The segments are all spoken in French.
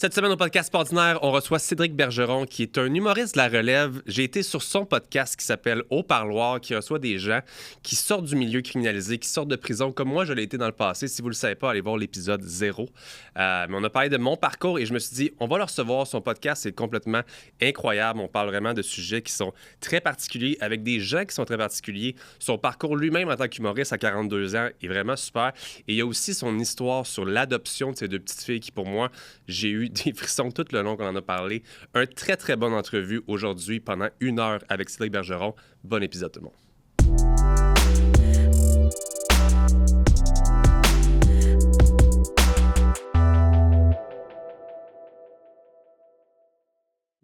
Cette semaine au podcast Ordinaire, on reçoit Cédric Bergeron, qui est un humoriste de la relève. J'ai été sur son podcast qui s'appelle Au Parloir, qui reçoit des gens qui sortent du milieu criminalisé, qui sortent de prison, comme moi je l'ai été dans le passé. Si vous ne le savez pas, allez voir l'épisode 0. Mais on a parlé de mon parcours et je me suis dit, on va le recevoir. Son podcast est complètement incroyable. On parle vraiment de sujets qui sont très particuliers, avec des gens qui sont très particuliers. Son parcours lui-même en tant qu'humoriste à 42 ans est vraiment super. Et il y a aussi son histoire sur l'adoption de ces deux petites filles qui, pour moi, j'ai eu des frissons tout le long qu'on en a parlé. Un très, très bonne entrevue aujourd'hui pendant 1 heure avec Cédric Bergeron. Bon épisode tout le monde.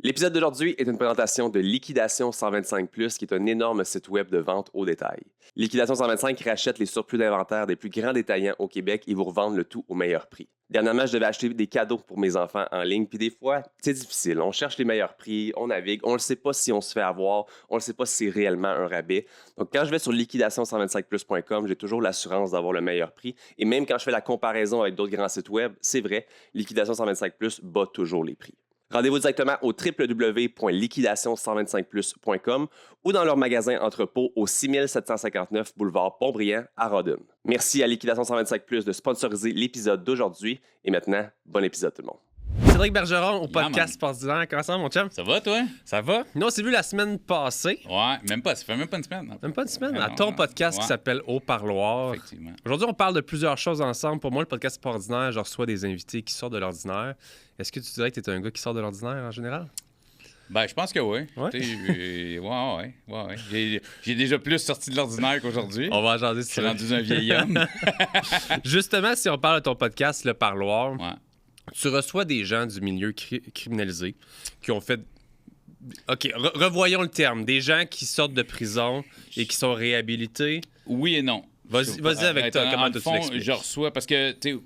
L'épisode d'aujourd'hui est une présentation de Liquidation 125+, qui est un énorme site web de vente au détail. Liquidation 125 rachète les surplus d'inventaire des plus grands détaillants au Québec et vous revendent le tout au meilleur prix. Dernièrement, je devais acheter des cadeaux pour mes enfants en ligne, puis des fois, c'est difficile. On cherche les meilleurs prix, on navigue, on ne sait pas si on se fait avoir, on ne sait pas si c'est réellement un rabais. Donc, quand je vais sur liquidation125plus.com, j'ai toujours l'assurance d'avoir le meilleur prix. Et même quand je fais la comparaison avec d'autres grands sites web, c'est vrai, Liquidation 125plus bat toujours les prix. Rendez-vous directement au www.liquidation125plus.com ou dans leur magasin entrepôt au 6759 boulevard Pont-Brillant à Rodden. Merci à Liquidation 125plus de sponsoriser l'épisode d'aujourd'hui. Et maintenant, bon épisode tout le monde. Cédric Bergeron au podcast Ordinaire. Comment ça va, mon chum? Ça va, toi? Ça va? Nous, on s'est vu la semaine passée. Ouais, même pas. Ça fait même pas une semaine. Même pas une semaine? À ton podcast qui s'appelle Au Parloir. Effectivement. Aujourd'hui, on parle de plusieurs choses ensemble. Pour moi, le podcast Ordinaire, je reçois des invités qui sortent de l'ordinaire. Est-ce que tu dirais que tu es un gars qui sort de l'ordinaire en général? Ben, je pense que oui. Ouais? Ouais. J'ai déjà plus sorti de l'ordinaire qu'aujourd'hui. On va en jaser Je suis rendu un vieil homme. Justement, si on parle de ton podcast, Le Parloir, Ouais. tu reçois des gens du milieu criminalisé qui ont fait... OK, revoyons le terme. Des gens qui sortent de prison et qui sont réhabilités. Oui et non. Vas-y avec toi. Comment tu l'expliques? Je reçois, parce que, tu sais,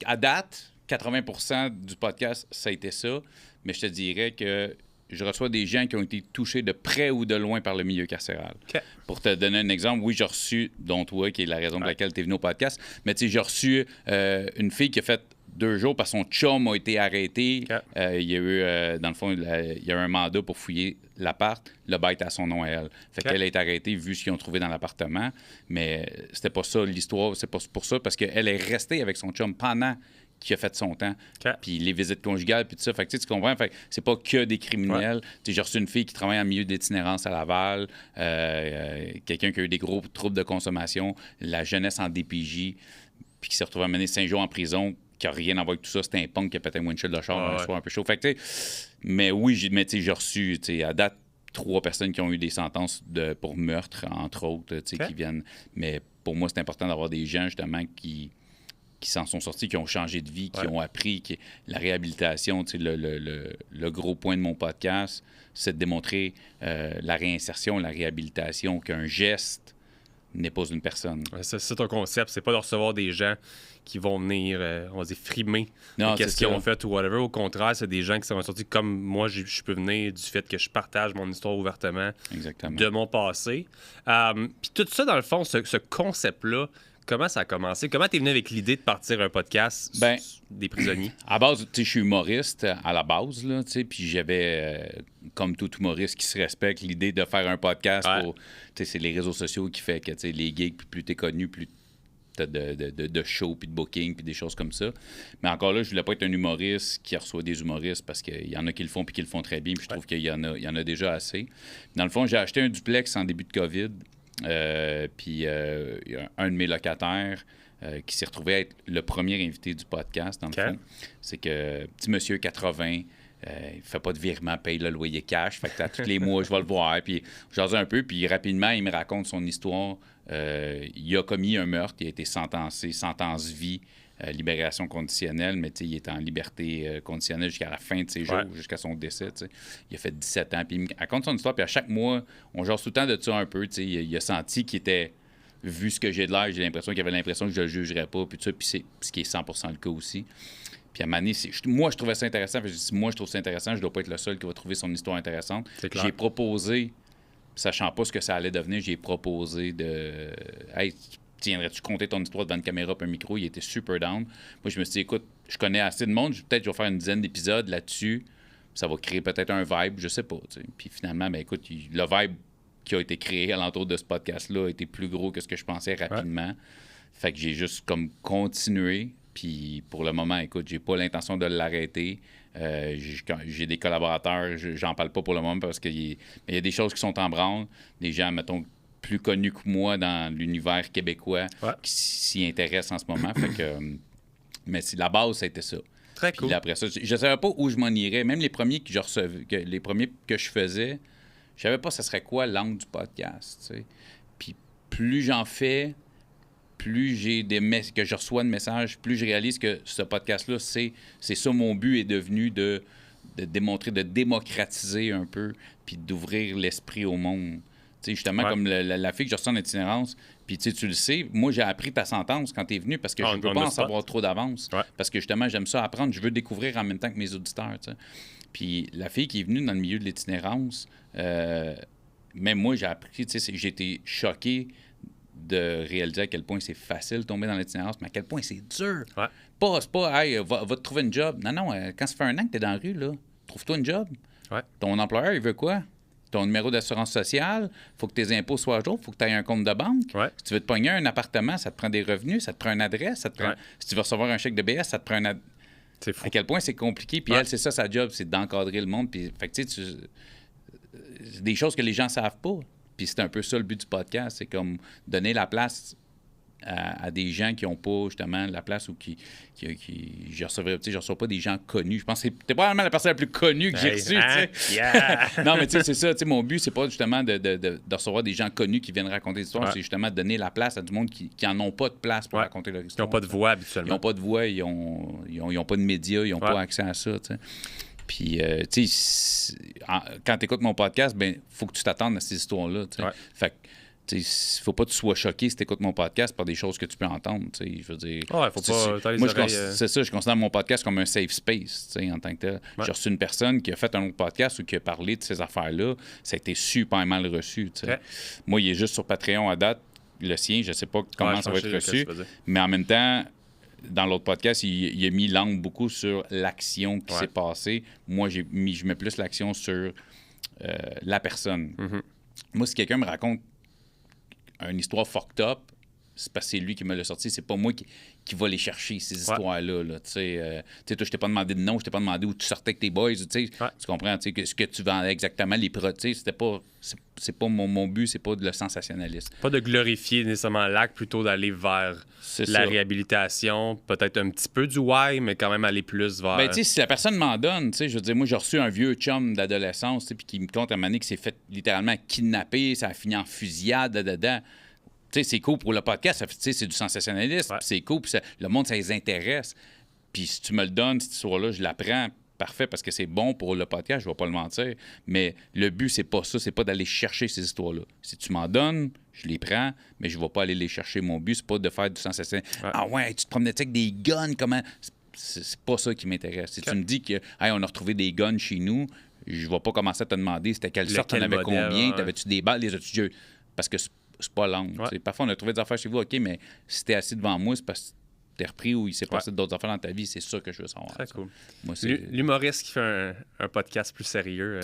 à date, 80% du podcast, ça a été ça. Mais je te dirais que je reçois des gens qui ont été touchés de près ou de loin par le milieu carcéral. Okay. Pour te donner un exemple, oui, j'ai reçu, dont toi, qui est la raison pour laquelle tu es venu au podcast, mais tu sais, j'ai reçu une fille qui a fait 2 jours parce que son chum a été arrêté. Okay. Il y a eu, dans le fond, il y a eu un mandat pour fouiller l'appart. Le bail est à son nom à elle. Fait qu'elle a été arrêtée vu ce qu'ils ont trouvé dans l'appartement. Mais c'était pas ça l'histoire. C'est pas pour ça, parce qu'elle est restée avec son chum pendant qu'il a fait son temps. Okay. Puis les visites conjugales, puis tout ça. Fait que tu comprends? Fait que c'est pas que des criminels. Ouais. J'ai reçu une fille qui travaille en milieu d'itinérance à Laval. Quelqu'un qui a eu des gros troubles de consommation. La jeunesse en DPJ. Puis qui s'est retrouvé à mener 5 jours en prison, qui n'a rien à voir avec tout ça. C'était un punk qui a pété un windshield de char un soir un peu chaud. Fait que, mais oui, j'ai reçu, à date, 3 personnes qui ont eu des sentences pour meurtre, entre autres, okay. Qui viennent. Mais pour moi, c'est important d'avoir des gens, justement, qui s'en sont sortis, qui ont changé de vie, qui ont appris. La réhabilitation, le gros point de mon podcast, c'est de démontrer la réinsertion, la réhabilitation, qu'un geste n'est pas une personne. C'est ton concept. C'est pas de recevoir des gens qui vont venir, on va dire, frimer qu'est-ce qu'ils ont fait ou whatever. Au contraire, c'est des gens qui sont sortis comme moi, je peux venir du fait que je partage mon histoire ouvertement. Exactement. De mon passé. Puis tout ça, dans le fond, ce concept-là, comment ça a commencé? Comment t'es venu avec l'idée de partir un podcast des prisonniers? À base, je suis humoriste à la base, là, puis j'avais, comme tout humoriste qui se respecte, l'idée de faire un podcast pour... C'est les réseaux sociaux qui fait que les gigs, plus t'es connu, plus t'as de shows, puis de booking, puis des choses comme ça. Mais encore là, je voulais pas être un humoriste qui reçoit des humoristes parce qu'il y en a qui le font puis qui le font très bien, puis je trouve qu'il y en a déjà assez. Dans le fond, j'ai acheté un duplex en début de COVID. Puis il y a un de mes locataires qui s'est retrouvé à être le premier invité du podcast, dans le fond. C'est que petit monsieur 80, il fait pas de virement, paye le loyer cash. Fait que tous les mois, je vais le voir. Puis j'ose un peu, puis rapidement, il me raconte son histoire. Il a commis un meurtre, il a été sentencé, sentence vie, libération conditionnelle, mais il est en liberté conditionnelle jusqu'à la fin de ses jours, jusqu'à son décès. T'sais. Il a fait 17 ans, puis il me raconte son histoire, puis à chaque mois, on jase tout le temps de ça un peu. Il a senti qu'il était, vu ce que j'ai de l'air, j'ai l'impression qu'il avait l'impression que je le jugerais pas, puis c'est ce qui est 100% le cas aussi. Puis à un moment donné, moi, je trouvais ça intéressant. Si moi, je trouve ça intéressant, je dois pas être le seul qui va trouver son histoire intéressante. J'ai proposé, sachant pas ce que ça allait devenir, j'ai proposé de... Hey, viendrais-tu compter ton histoire devant une caméra et un micro? Il était super down. Moi, je me suis dit, écoute, je connais assez de monde, peut-être je vais faire une dizaine d'épisodes là-dessus, ça va créer peut-être un vibe, je sais pas. T'sais. Puis finalement, ben écoute, le vibe qui a été créé alentour de ce podcast-là a été plus gros que ce que je pensais rapidement. Ouais. Fait que j'ai juste comme continué. Puis pour le moment, écoute, j'ai pas l'intention de l'arrêter. J'ai des collaborateurs, j'en parle pas pour le moment parce qu'il y a des choses qui sont en branle. Des gens, mettons, plus connus que moi dans l'univers québécois qui s'y intéressent en ce moment. Fait que, mais la base, c'était ça. Très cool. Puis après ça, je savais pas où je m'en irais. Même les premiers que je recevais, les premiers que je faisais, je savais pas ce serait quoi l'angle du podcast. T'sais. Puis plus j'en fais, plus que je reçois de messages, plus je réalise que ce podcast-là, c'est ça mon but est devenu de démontrer, de démocratiser un peu, puis d'ouvrir l'esprit au monde. T'sais, justement, comme la fille que je reçois en itinérance, puis tu le sais, moi, j'ai appris ta sentence quand tu es venu parce que je ne veux pas en savoir trop d'avance. Ouais. Parce que justement, j'aime ça apprendre. Je veux découvrir en même temps que mes auditeurs. T'sais. Puis la fille qui est venue dans le milieu de l'itinérance, même moi, j'ai appris, j'ai été choqué de réaliser à quel point c'est facile de tomber dans l'itinérance, mais à quel point c'est dur. Ouais. C'est pas, hey, va te trouver une job. Non, quand ça fait 1 an que tu es dans la rue, là, trouve-toi une job. Ouais. Ton employeur, il veut quoi? Ton numéro d'assurance sociale, il faut que tes impôts soient à jour, il faut que tu aies un compte de banque. Ouais. Si tu veux te pogner un appartement, ça te prend des revenus, ça te prend une adresse. Si tu veux recevoir un chèque de BS, ça te prend une C'est fou. À quel point c'est compliqué. Puis elle, c'est ça sa job, c'est d'encadrer le monde. Puis, fait que, c'est des choses que les gens ne savent pas. Puis c'est un peu ça le but du podcast, c'est comme donner la place à des gens qui n'ont pas justement la place ou qui je reçois pas des gens connus. Je pense que t'es probablement la personne la plus connue que j'ai reçue. Yeah. Non, mais tu sais, c'est ça. Mon but, c'est pas justement de recevoir des gens connus qui viennent raconter des histoires, c'est justement de donner la place à du monde qui n'en ont pas de place pour raconter leur histoire. Ils n'ont pas de voix habituellement. Ils n'ont pas de voix, ils n'ont pas de médias, ils n'ont pas accès à ça. T'sais. Puis, tu sais, quand tu écoutes mon podcast, ben faut que tu t'attendes à ces histoires-là. Fait que, il ne faut pas que tu sois choqué si tu écoutes mon podcast par des choses que tu peux entendre. Je veux dire. Ouais, faut pas. Moi, c'est ça, je considère mon podcast comme un safe space en tant que tel. Ouais. J'ai reçu une personne qui a fait un autre podcast ou qui a parlé de ces affaires-là. Ça a été super mal reçu. Ouais. Moi, il est juste sur Patreon à date. Le sien, je ne sais pas comment ça va être reçu. Mais en même temps, dans l'autre podcast, il a mis l'angle beaucoup sur l'action qui s'est passée. Moi, je mets plus l'action sur la personne. Mm-hmm. Moi, si quelqu'un me raconte une histoire fucked up, c'est parce que c'est lui qui me l'a sorti. C'est pas moi qui va les chercher, ces histoires-là. Là. Tu sais, toi, je t'ai pas demandé de nom, je t'ai pas demandé où tu sortais avec tes boys. Tu comprends? Ce que tu vendais exactement, les produits. C'était pas... C'est pas mon but, c'est pas de le sensationnalisme. Pas de glorifier nécessairement l'acte, plutôt d'aller vers la réhabilitation, peut-être un petit peu du why, mais quand même aller plus vers... Ben, tu sais, si la personne m'en donne, tu sais, je veux dire, moi, j'ai reçu un vieux chum d'adolescence, puis qui me compte à un moment donné qui s'est fait littéralement kidnapper, ça a fini en fusillade, Tu sais, c'est cool pour le podcast, c'est du sensationnalisme, c'est cool, puis le monde, ça les intéresse. Puis si tu me le donnes, cette histoire-là, je la prends, parfait, parce que c'est bon pour le podcast, je vais pas le mentir. Mais le but, c'est pas ça, c'est pas d'aller chercher ces histoires-là. Si tu m'en donnes, je les prends, mais je vais pas aller les chercher. Mon but, c'est pas de faire du sensationnalisme. Ah ouais, tu te promenais avec des guns, comment... C'est pas ça qui m'intéresse. Si tu me dis que hey, on a retrouvé des guns chez nous, je vais pas commencer à te demander c'était quelle sorte, t'en avais combien, t'avais-tu des balles, les as-tu... Parce que c'est pas long. Parfois, on a trouvé des affaires chez vous, OK, mais si t'es assis devant moi, c'est parce que t'es repris ou il s'est passé d'autres affaires dans ta vie, c'est ça que je veux savoir. Très cool. Moi, l'humoriste qui fait un podcast plus sérieux.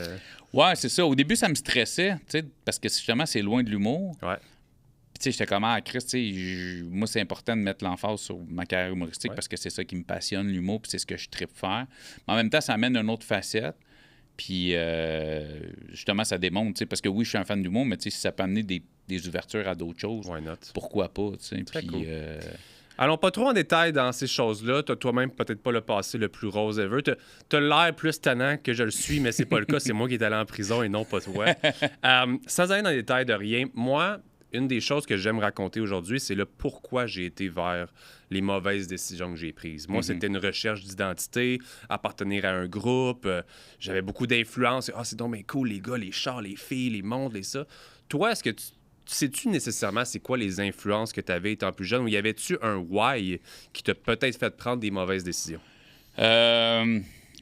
Ouais, c'est ça. Au début, ça me stressait, parce que justement, c'est loin de l'humour. Ouais. Puis, tu sais, j'étais comme, Chris, moi, c'est important de mettre l'emphase sur ma carrière humoristique parce que c'est ça qui me passionne, l'humour, puis c'est ce que je tripe faire. Mais en même temps, ça amène une autre facette. Puis, justement, ça démontre, parce que oui, je suis un fan d'humour, mais si ça peut amener des ouvertures à d'autres choses, pourquoi pas, Très cool. Allons pas trop en détail dans ces choses-là. Tu as toi-même peut-être pas le passé le plus rose ever. Tu as l'air plus tannant que je le suis, mais c'est pas le cas. C'est moi qui est allé en prison et non pas toi. Sans aller dans les détails de rien, moi, une des choses que j'aime raconter aujourd'hui, c'est le pourquoi j'ai été vers les mauvaises décisions que j'ai prises. Moi, c'était une recherche d'identité, appartenir à un groupe. J'avais beaucoup d'influence. Ah, c'est donc bien cool, les gars, les chars, les filles, les montres, les ça. Toi, est-ce que sais-tu nécessairement c'est quoi les influences que tu avais étant plus jeune, ou y avait-tu un why qui t'a peut-être fait prendre des mauvaises décisions?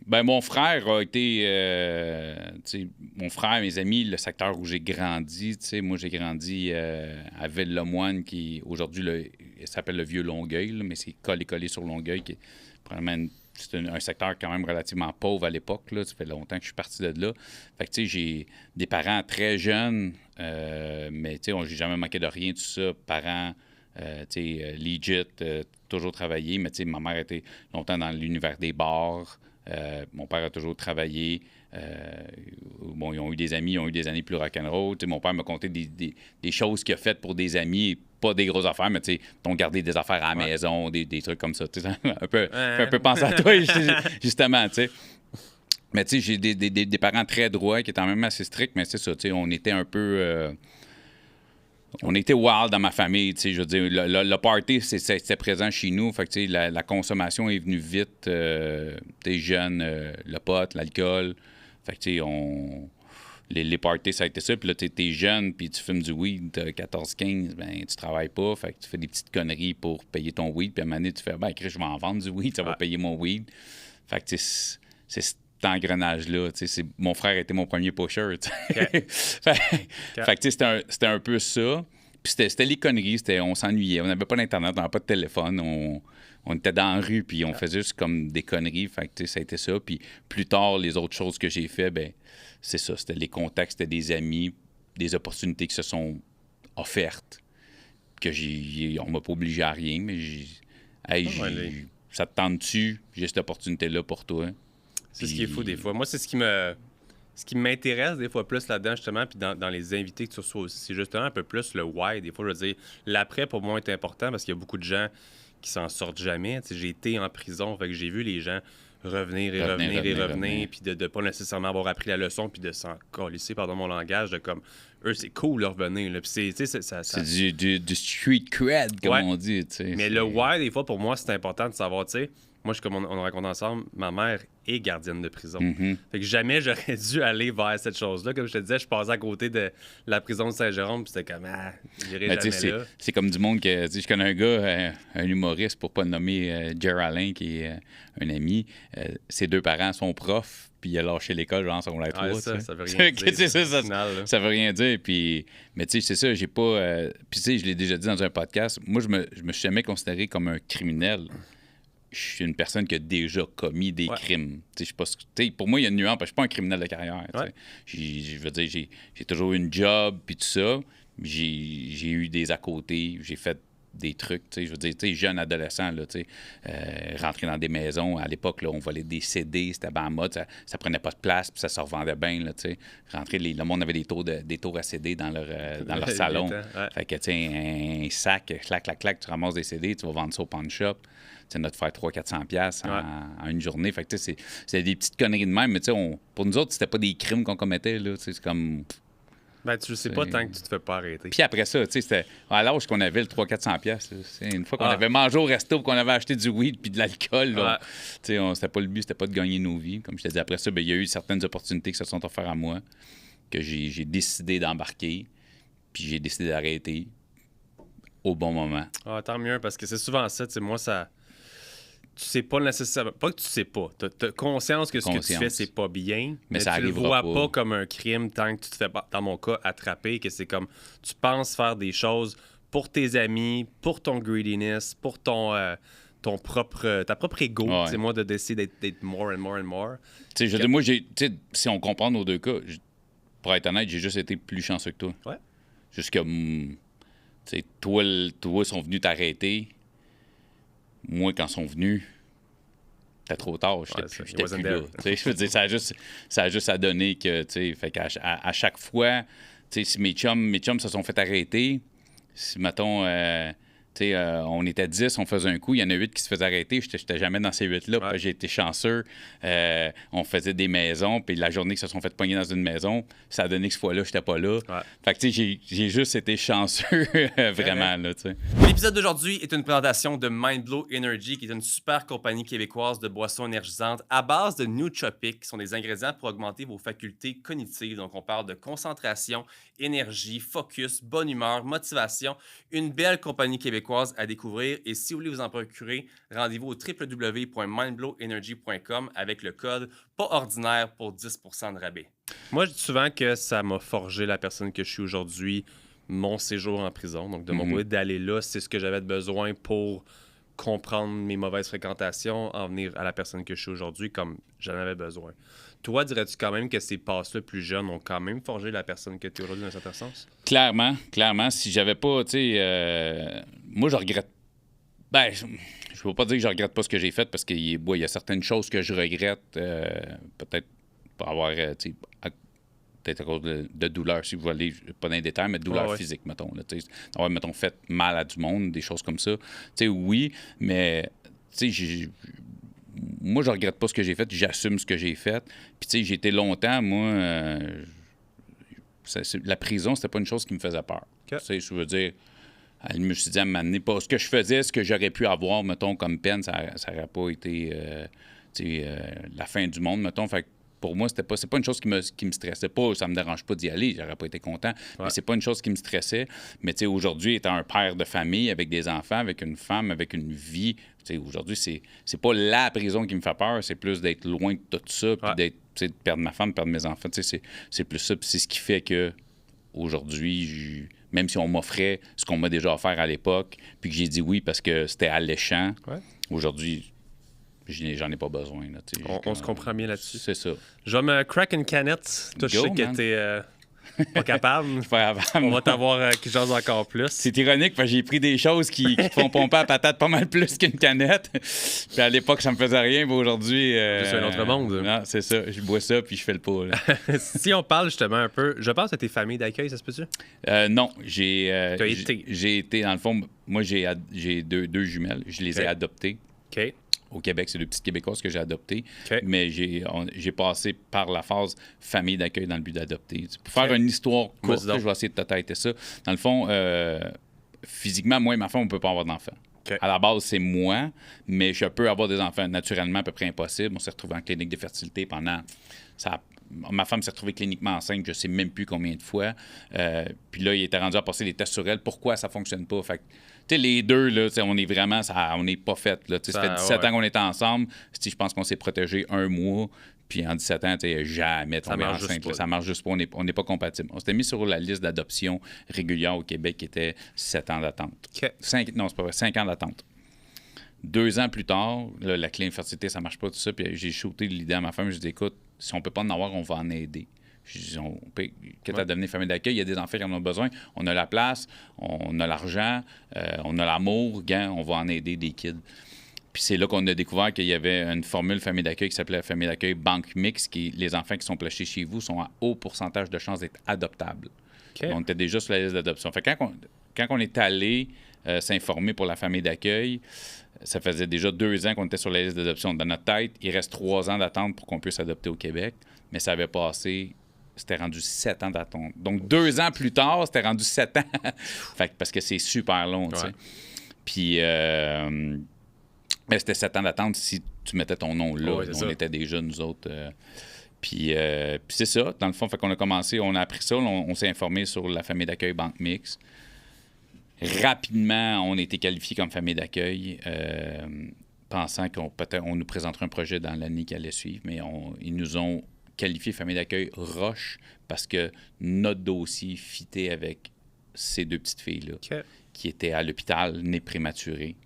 Ben mon frère a été... mon frère, mes amis, le secteur où j'ai grandi, moi j'ai grandi à Ville-le-Moine, qui aujourd'hui il s'appelle le Vieux-Longueuil, là, mais c'est collé sur Longueuil. probablement c'est un secteur quand même relativement pauvre à l'époque. Là. Ça fait longtemps que je suis parti de là. Fait que, tu sais, j'ai des parents très jeunes, mais, tu sais, j'ai jamais manqué de rien, tout ça. Parents, tu sais, legit, toujours travaillé. Mais, tu sais, ma mère était longtemps dans l'univers des bars. Mon père a toujours travaillé. Bon, ils ont eu des amis, ils ont eu des années plus rock'n'roll. Tu sais, mon père m'a conté des choses qu'il a faites pour des amis, pas des grosses affaires, mais tu sais, t'ont gardé des affaires à la maison, des trucs comme ça. Tu sais, un peu penser à toi, justement, tu sais. Mais tu sais, j'ai des parents très droits qui étaient quand même assez stricts, mais c'est ça, tu sais, on était un peu... on était wild dans ma famille, tu sais, je veux dire, le party, c'était présent chez nous, fait que, tu sais, la consommation est venue vite, t'es jeune, le pot, l'alcool, fait que, tu sais, les parties, ça a été ça, puis là, t'es jeune, puis tu fumes du weed, t'as 14-15, ben tu travailles pas, fait que tu fais des petites conneries pour payer ton weed, puis à un moment donné, tu fais, ben, Chris, je vais en vendre du weed, ça va payer mon weed, fait que, tu sais, c'est cet engrenage-là, tu sais, mon frère était mon premier pusher, tu sais. Fait que, tu sais, c'était un peu ça. Puis c'était les conneries, on s'ennuyait, on n'avait pas d'Internet, on n'avait pas de téléphone, on était dans la rue, puis on faisait juste comme des conneries, fait que, ça a été ça. Puis plus tard, les autres choses que j'ai fait, ben c'est ça, c'était les contacts, c'était des amis, des opportunités qui se sont offertes, que on m'a pas obligé à rien, mais ça te tente-tu, j'ai cette opportunité-là pour toi. C'est ce qui est fou des fois. Moi, c'est ce qui m'intéresse des fois plus là-dedans, justement, puis dans les invités que tu reçois aussi, c'est justement un peu plus le why. Des fois, je veux dire, l'après, pour moi, est important parce qu'il y a beaucoup de gens qui s'en sortent jamais. Tu sais, j'ai été en prison, fait que j'ai vu les gens revenir, puis de pas nécessairement avoir appris la leçon, puis de s'en colisser, pardon mon langage, de comme, eux, c'est cool de revenir. Là. Puis c'est du street cred, comme on dit. Tu sais, mais le why, des fois, pour moi, c'est important de savoir, tu sais, moi, comme on raconte ensemble, ma mère est gardienne de prison. Fait que jamais j'aurais dû aller vers cette chose-là. Comme je te disais, je passais à côté de la prison de Saint-Jérôme, puis c'était comme, j'irai jamais là. C'est comme du monde que, je connais un gars, un humoriste, pour pas le nommer, Jer Alain, qui est un ami. Ses deux parents sont profs, puis il a lâché l'école, genre, en secondaire 3. Ça veut rien dire. Ça veut rien dire. Puis, mais tu sais, c'est ça, j'ai pas... puis tu sais, je l'ai déjà dit dans un podcast, moi, je me suis jamais considéré comme un criminel. Je suis une personne qui a déjà commis des crimes. Pour moi, il y a une nuance, parce que je suis pas un criminel de carrière. Je veux dire, j'ai toujours eu une job, puis tout ça. J'ai eu des à côté, j'ai fait des trucs, je veux dire, jeune adolescent, là, rentrer dans des maisons. À l'époque, là, on volait des CD, c'était bien en mode, ça prenait pas de place, puis ça se revendait bien, là, rentrer, le monde avait des tours à CD dans leur salon. Fait que, un sac, clac, tu ramasses des CD, tu vas vendre ça au pawn shop. Tu sais, faire 300-400$ en une journée. Fait que, c'est des petites conneries de même, mais pour nous autres, c'était pas des crimes qu'on commettait, là, c'est comme... Ben, tu le sais pas tant que tu te fais pas arrêter. Puis après ça, c'était à l'âge qu'on avait le 300-400$. Une fois qu'on avait mangé au resto, qu'on avait acheté du weed puis de l'alcool, c'était pas le but, c'était pas de gagner nos vies. Comme je te dis, après ça, il y a eu certaines opportunités qui se sont offertes à moi, que j'ai décidé d'embarquer, puis j'ai décidé d'arrêter au bon moment. Tant mieux, parce que c'est souvent ça, moi, ça... Tu sais pas nécessairement... Pas que tu sais pas. T'as conscience que ce que tu fais, c'est pas bien, mais tu le vois pas comme un crime tant que tu te fais, dans mon cas, attraper, que c'est comme... Tu penses faire des choses pour tes amis, pour ton greediness, pour ta propre ego, moi, de décider d'être more and more and more. Tu sais, je veux dire, moi, si on compare nos deux cas, pour être honnête, j'ai juste été plus chanceux que toi. Ouais. Juste comme... Tu sais, toi, sont venus t'arrêter. Moi, quand ils sont venus, c'était trop tard. J'étais plus là. Je veux dire, ça a juste à donner que, fait qu'à chaque fois, si mes chums se sont fait arrêter, si, mettons, on était 10, on faisait un coup, il y en a 8 qui se faisaient arrêter. J'étais jamais dans ces 8-là. J'ai été chanceux. On faisait des maisons, puis la journée qu'ils se sont fait pogner dans une maison, ça a donné que cette fois-là, j'étais pas là. Fait que, j'ai juste été chanceux, vraiment, là, L'épisode d'aujourd'hui est une présentation de Mindblow Energy, qui est une super compagnie québécoise de boissons énergisantes à base de nootropics, qui sont des ingrédients pour augmenter vos facultés cognitives. Donc, on parle de concentration, énergie, focus, bonne humeur, motivation. Une belle compagnie québécoise à découvrir. Et si vous voulez vous en procurer, rendez-vous au www.mindblowenergy.com avec le code pas ordinaire pour 10% de rabais. Moi, je dis souvent que ça m'a forgé la personne que je suis aujourd'hui, mon séjour en prison. Donc, de mon côté, d'aller là, c'est ce que j'avais besoin pour comprendre mes mauvaises fréquentations, en venir à la personne que je suis aujourd'hui comme j'en avais besoin. Toi, dirais-tu quand même que ces passes-là plus jeunes ont quand même forgé la personne que tu es aujourd'hui dans un certain sens? Clairement. Si j'avais pas, tu sais, moi, je regrette. Ben, je ne veux pas dire que je regrette pas ce que j'ai fait parce qu'il y a certaines choses que je regrette, peut-être pour avoir, tu sais, peut-être à cause de douleur, si vous voulez, pas dans les détails, mais de douleur physique, mettons. Là, d'avoir, mettons, fait mal à du monde, des choses comme ça. Tu sais, oui, mais, tu sais, moi, je regrette pas ce que j'ai fait, j'assume ce que j'ai fait. Puis, tu sais, j'ai été longtemps, moi, la prison, c'était pas une chose qui me faisait peur. Tu sais, je veux dire, je me suis dit à m'amener pas ce que je faisais, ce que j'aurais pu avoir, mettons, comme peine, ça n'aurait pas été, la fin du monde, mettons. Fait que pour moi, c'est pas une chose qui me stressait pas. Ça me dérange pas d'y aller, j'aurais pas été content. Mais c'est pas une chose qui me stressait. Mais tu sais, aujourd'hui, étant un père de famille, avec des enfants, avec une femme, avec une vie, tu sais, aujourd'hui, c'est pas la prison qui me fait peur, c'est plus d'être loin de tout ça, puis d'être, tu sais, de perdre ma femme, de perdre mes enfants. Tu sais, c'est plus ça, puis c'est ce qui fait que aujourd'hui, même si on m'offrait ce qu'on m'a déjà offert à l'époque, puis que j'ai dit oui parce que c'était alléchant, aujourd'hui, j'en ai pas besoin. Là, on se comprend bien là-dessus. C'est ça. Je vais me crack une canette. Toi, je sais que t'es pas capable. On va t'avoir qui jase encore plus. C'est ironique parce que j'ai pris des choses qui font pomper à patate pas mal plus qu'une canette. Puis à l'époque, ça me faisait rien, mais aujourd'hui... c'est un autre monde. Non, c'est ça. Je bois ça puis je fais le pot. Si on parle justement un peu... Je pense à tes familles d'accueil, ça se peut-tu? Non. J'ai été, dans le fond... Moi, j'ai deux jumelles. Je les ai adoptées. OK. Au Québec, c'est deux petites Québécoises que j'ai adoptées. Okay. Mais j'ai passé par la phase famille d'accueil dans le but d'adopter. Pour faire une histoire courte, je vais essayer de têter ça. Dans le fond, physiquement, moi et ma femme, on ne peut pas avoir d'enfants. Okay. À la base, c'est moi, mais je peux avoir des enfants naturellement à peu près impossible. On s'est retrouvés en clinique de fertilité pendant... Ma femme s'est retrouvée cliniquement enceinte, je ne sais même plus combien de fois. Puis là, il était rendu à passer des tests sur elle. Pourquoi ça ne fonctionne pas? Fait que, tu sais, les deux, là, on est vraiment... on n'est pas fait. Ça fait 17 ans qu'on est ensemble. Je pense qu'on s'est protégé un mois. Puis en 17 ans, jamais tombé enceinte. Ça marche juste pas. On n'est pas compatible. On s'était mis sur la liste d'adoption régulière au Québec qui était 7 ans d'attente. Okay. 5 ans d'attente. 2 ans plus tard, là, la clinique de fertilité, ça marche pas, tout ça. Puis j'ai shooté l'idée à ma femme. Je dis, écoute, si on peut pas en avoir, on va en aider. Je dis, quitte à devenir famille d'accueil, il y a des enfants qui en ont besoin. On a la place, on a l'argent, on a l'amour, on va en aider des kids. Puis c'est là qu'on a découvert qu'il y avait une formule famille d'accueil qui s'appelait famille d'accueil banque mixte, qui les enfants qui sont placés chez vous sont à haut pourcentage de chances d'être adoptables. Okay. On était déjà sur la liste d'adoption. Fait que quand on est allé s'informer pour la famille d'accueil, ça faisait déjà 2 ans qu'on était sur la liste d'adoption. Dans notre tête, il reste 3 ans d'attente pour qu'on puisse adopter au Québec, mais ça avait passé... C'était rendu 7 ans d'attente. Donc, 2 ans plus tard, c'était rendu 7 ans. Fait que, parce que c'est super long, tu sais. Puis, mais c'était 7 ans d'attente si tu mettais ton nom là. On était déjà, nous autres. Puis c'est ça, dans le fond. Fait qu'on a commencé, on a appris ça, on s'est informé sur la famille d'accueil Banque Mix. Rapidement, on a été qualifié comme famille d'accueil, pensant qu'on nous présenterait un projet dans l'année qui allait suivre, mais ils nous ont qualifié famille d'accueil Roche parce que notre dossier fitait avec ces 2 petites filles-là qui étaient à l'hôpital, nées prématurées,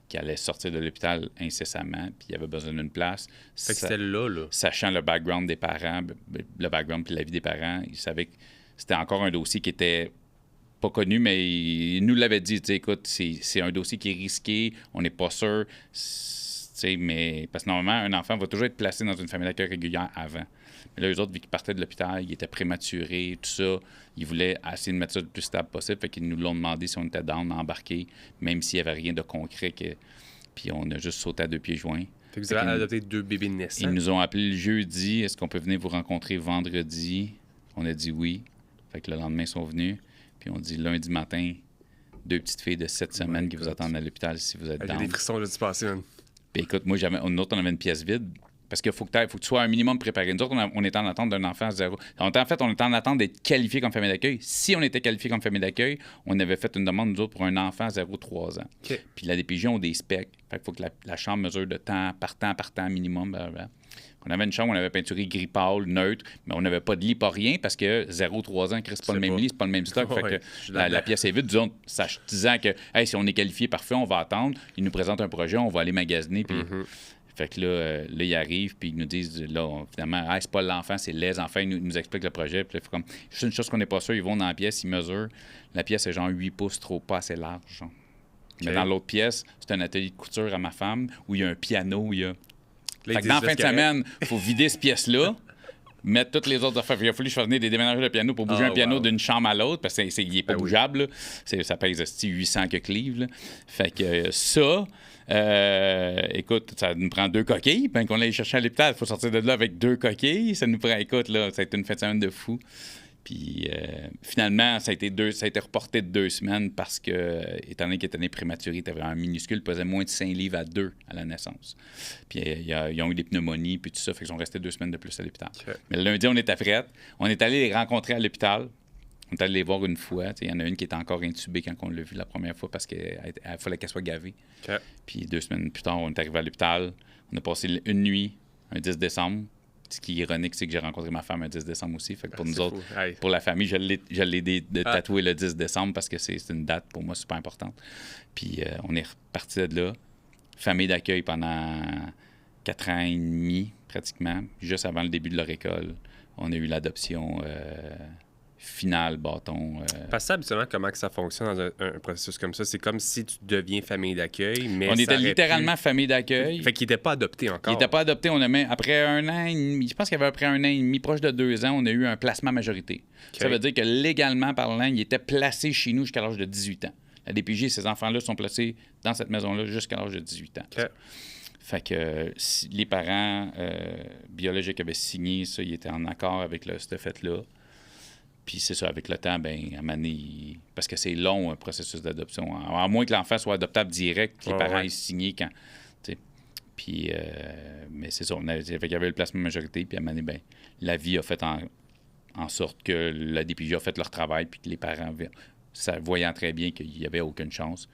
qui allaient sortir de l'hôpital incessamment, puis il y avait besoin d'une place. Fait que c'était là. Sachant le background des parents, le background puis la vie des parents, ils savaient que c'était encore un dossier qui était pas connu, mais ils nous l'avaient dit, écoute, c'est un dossier qui est risqué, on n'est pas sûr, mais parce que normalement, un enfant va toujours être placé dans une famille d'accueil régulière avant. Mais là, eux autres, vu qu'ils partaient de l'hôpital, ils étaient prématurés, tout ça, ils voulaient essayer de mettre ça le plus stable possible, fait qu'ils nous l'ont demandé si on était down, embarqué, même s'il n'y avait rien de concret, puis on a juste sauté à 2 pieds joints. Fait que vous avez adopté 2 bébés naissants. Ils nous ont appelé le jeudi, est-ce qu'on peut venir vous rencontrer vendredi? On a dit oui. Fait que le lendemain, ils sont venus. Puis on dit lundi matin, 2 petites filles de 7 semaines qui vous attendent à l'hôpital si vous êtes down. J'ai des frissons là du passé, man. Puis écoute, moi, nous autres, on avait une pièce vide parce qu'il faut que tu sois un minimum préparé. Nous autres, on était en attente d'un enfant à 0. On était en attente d'être qualifié comme famille d'accueil. Si on était qualifié comme famille d'accueil, on avait fait une demande, nous autres, pour un enfant à 0-3 ans. Okay. Puis la DPJ ont des specs. Fait qu'il faut que la chambre mesure de temps par temps minimum. Blablabla. On avait une chambre, on avait peinturé gris pâle, neutre, mais on n'avait pas de lit, pas rien, parce que 0-3 ans, c'est pas le même lit, c'est pas le même stock. Fait que la pièce est vide, disant que hey, si on est qualifié, parfait, on va attendre. Ils nous présentent un projet, on va aller magasiner. Puis, fait que là, ils arrivent, puis ils nous disent, là, finalement, hey, c'est pas l'enfant, c'est les enfants. Ils nous expliquent le projet. Puis là, comme, juste une chose qu'on n'est pas sûr, ils vont dans la pièce, ils mesurent. La pièce est genre 8 pouces, trop pas assez large. Genre. Okay. Mais dans l'autre pièce, c'est un atelier de couture à ma femme, où il y a un piano, il y a... Fait que dans la fin de semaine, il faut vider cette pièce-là, mettre toutes les autres affaires. Il a fallu que je fasse venir des déménageurs de piano pour bouger un piano d'une chambre à l'autre, parce qu'il n'est pas bougeable. Ça pèse 800 quelques livres. Là. Fait que ça, écoute, ça nous prend 2 coquilles. Puis qu'on allait chercher à l'hôpital, il faut sortir de là avec 2 coquilles. Ça nous prend, écoute, là, ça a été une fin de semaine de fou. Puis finalement, ça a été reporté de 2 semaines parce que, étant donné qu'il était né prématuré, il était vraiment minuscule, il pesait moins de 5 livres à 2 à la naissance. Puis ils ont eu des pneumonies, puis tout ça, fait qu'ils sont restés 2 semaines de plus à l'hôpital. Okay. Mais le lundi, on était prêts. On est allé les rencontrer à l'hôpital. On est allé les voir une fois. Il y en a une qui était encore intubée quand on l'a vue la première fois parce qu'il fallait qu'elle soit gavée. Okay. Puis 2 semaines plus tard, on est arrivé à l'hôpital. On a passé une nuit, un 10 décembre. Ce qui est ironique, c'est que j'ai rencontré ma femme un 10 décembre aussi. Fait que pour nous autres, pour la famille, je l'ai tatoué le 10 décembre parce que c'est une date pour moi super importante. Puis on est reparti de là. Famille d'accueil pendant 4 ans et demi, pratiquement. Juste avant le début de leur école, on a eu l'adoption finale, bâton. Parce que habituellement, comment que ça fonctionne dans un processus comme ça? C'est comme si tu deviens famille d'accueil, mais on était littéralement famille d'accueil. Fait qu'il n'était pas adopté encore. Il n'était pas adopté. Après 1 an et demi, je pense qu'il y avait après 1 an et demi, proche de 2 ans, on a eu un placement majorité. Okay. Ça veut dire que légalement parlant, il était placé chez nous jusqu'à l'âge de 18 ans. La DPJ, ces enfants-là sont placés dans cette maison-là jusqu'à l'âge de 18 ans. Okay. Fait que les parents biologiques avaient signé ça, ils étaient en accord avec ce fait-là. Puis c'est ça, avec le temps, bien, à Mané, parce que c'est long, un processus d'adoption. À moins que l'enfant soit adoptable direct, les parents aient signé quand. Puis, mais c'est ça, fait qu'il y avait le placement majorité, puis à Mané, bien, la vie a fait en sorte que la DPJ a fait leur travail, puis que les parents, voyant très bien qu'il n'y avait aucune chance,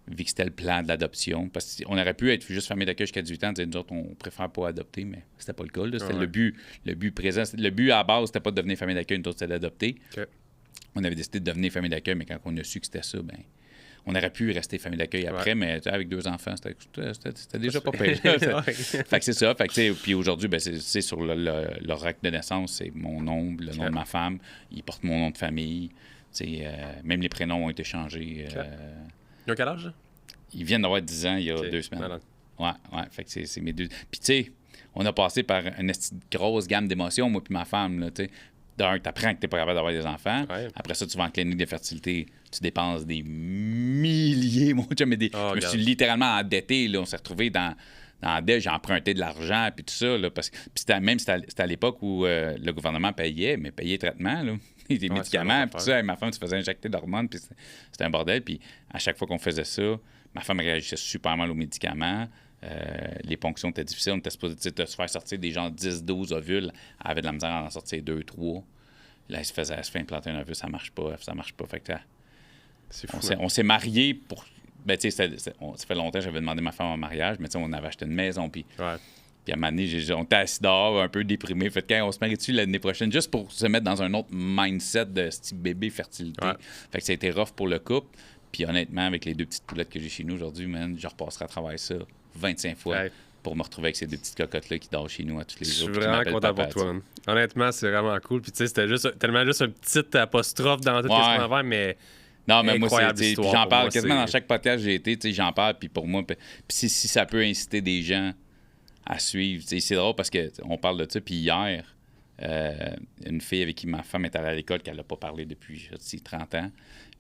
vu que c'était le plan de l'adoption. Parce qu'on aurait pu être juste famille d'accueil jusqu'à 18 ans, dire nous autres, on préfère pas adopter, mais c'était pas le cas. C'était le but présent. Le but à la base, c'était pas de devenir famille d'accueil, nous autres, c'était d'adopter. Okay. On avait décidé de devenir famille d'accueil, mais quand on a su que c'était ça, bien, on aurait pu rester famille d'accueil après, mais avec 2 enfants, c'était déjà pas pire. Fait que c'est ça. Fait que, puis aujourd'hui, ben, c'est sur leur acte de naissance, c'est mon nom, le nom de ma femme. Ils portent mon nom de famille. Même les prénoms ont été changés. Ils ont quel âge? Ils viennent d'avoir 10 ans il y a 2 semaines. Ouais. Fait que c'est mes 2. Puis tu sais, on a passé par une grosse gamme d'émotions, moi puis ma femme. D'un, tu apprends que tu n'es pas capable d'avoir des enfants. Ouais. Après ça, tu vas en clinique de fertilité, tu dépenses des milliers, mon chum. Je me suis littéralement endetté. Là. On s'est retrouvés dans la dette, j'ai emprunté de l'argent, puis tout ça. Là, parce que c'était à l'époque où le gouvernement payait le traitement. Là. Des médicaments, puis tout ça. Ma femme se faisait injecter d'hormones, puis c'était un bordel. Puis à chaque fois qu'on faisait ça, ma femme réagissait super mal aux médicaments. Les ponctions étaient difficiles. On était supposé de se faire sortir des gens 10-12 ovules. Elle avait de la misère à en sortir 2-3. Là, elle se fait implanter un ovule, ça marche pas. Fait que c'est fou, on s'est mariés pour... Ben, tu sais, ça fait longtemps que j'avais demandé ma femme en mariage, mais tu sais, on avait acheté une maison, puis... Puis à un moment donné, on était assis dehors, un peu déprimés. Fait que quand on se marie-tu l'année prochaine, juste pour se mettre dans un autre mindset de style bébé fertilité. Ouais. Fait que ça a été rough pour le couple. Puis honnêtement, avec les 2 petites poulettes que j'ai chez nous aujourd'hui, man, je repasserai à travers ça 25 fois pour me retrouver avec ces 2 petites cocottes-là qui dorment chez nous à tous les jours. Je suis vraiment content pour toi, man. Honnêtement, c'est vraiment cool. Puis tu sais, c'était tellement juste un petit apostrophe dans tout ce qu'on va faire, mais... Non, mais moi, j'en parle quasiment dans chaque podcast que j'ai été, j'en parle, puis pour moi, puis si ça peut inciter des gens à suivre. C'est drôle parce qu'on parle de ça. Puis hier, une fille avec qui ma femme est allée à l'école, qu'elle n'a pas parlé depuis 30 ans,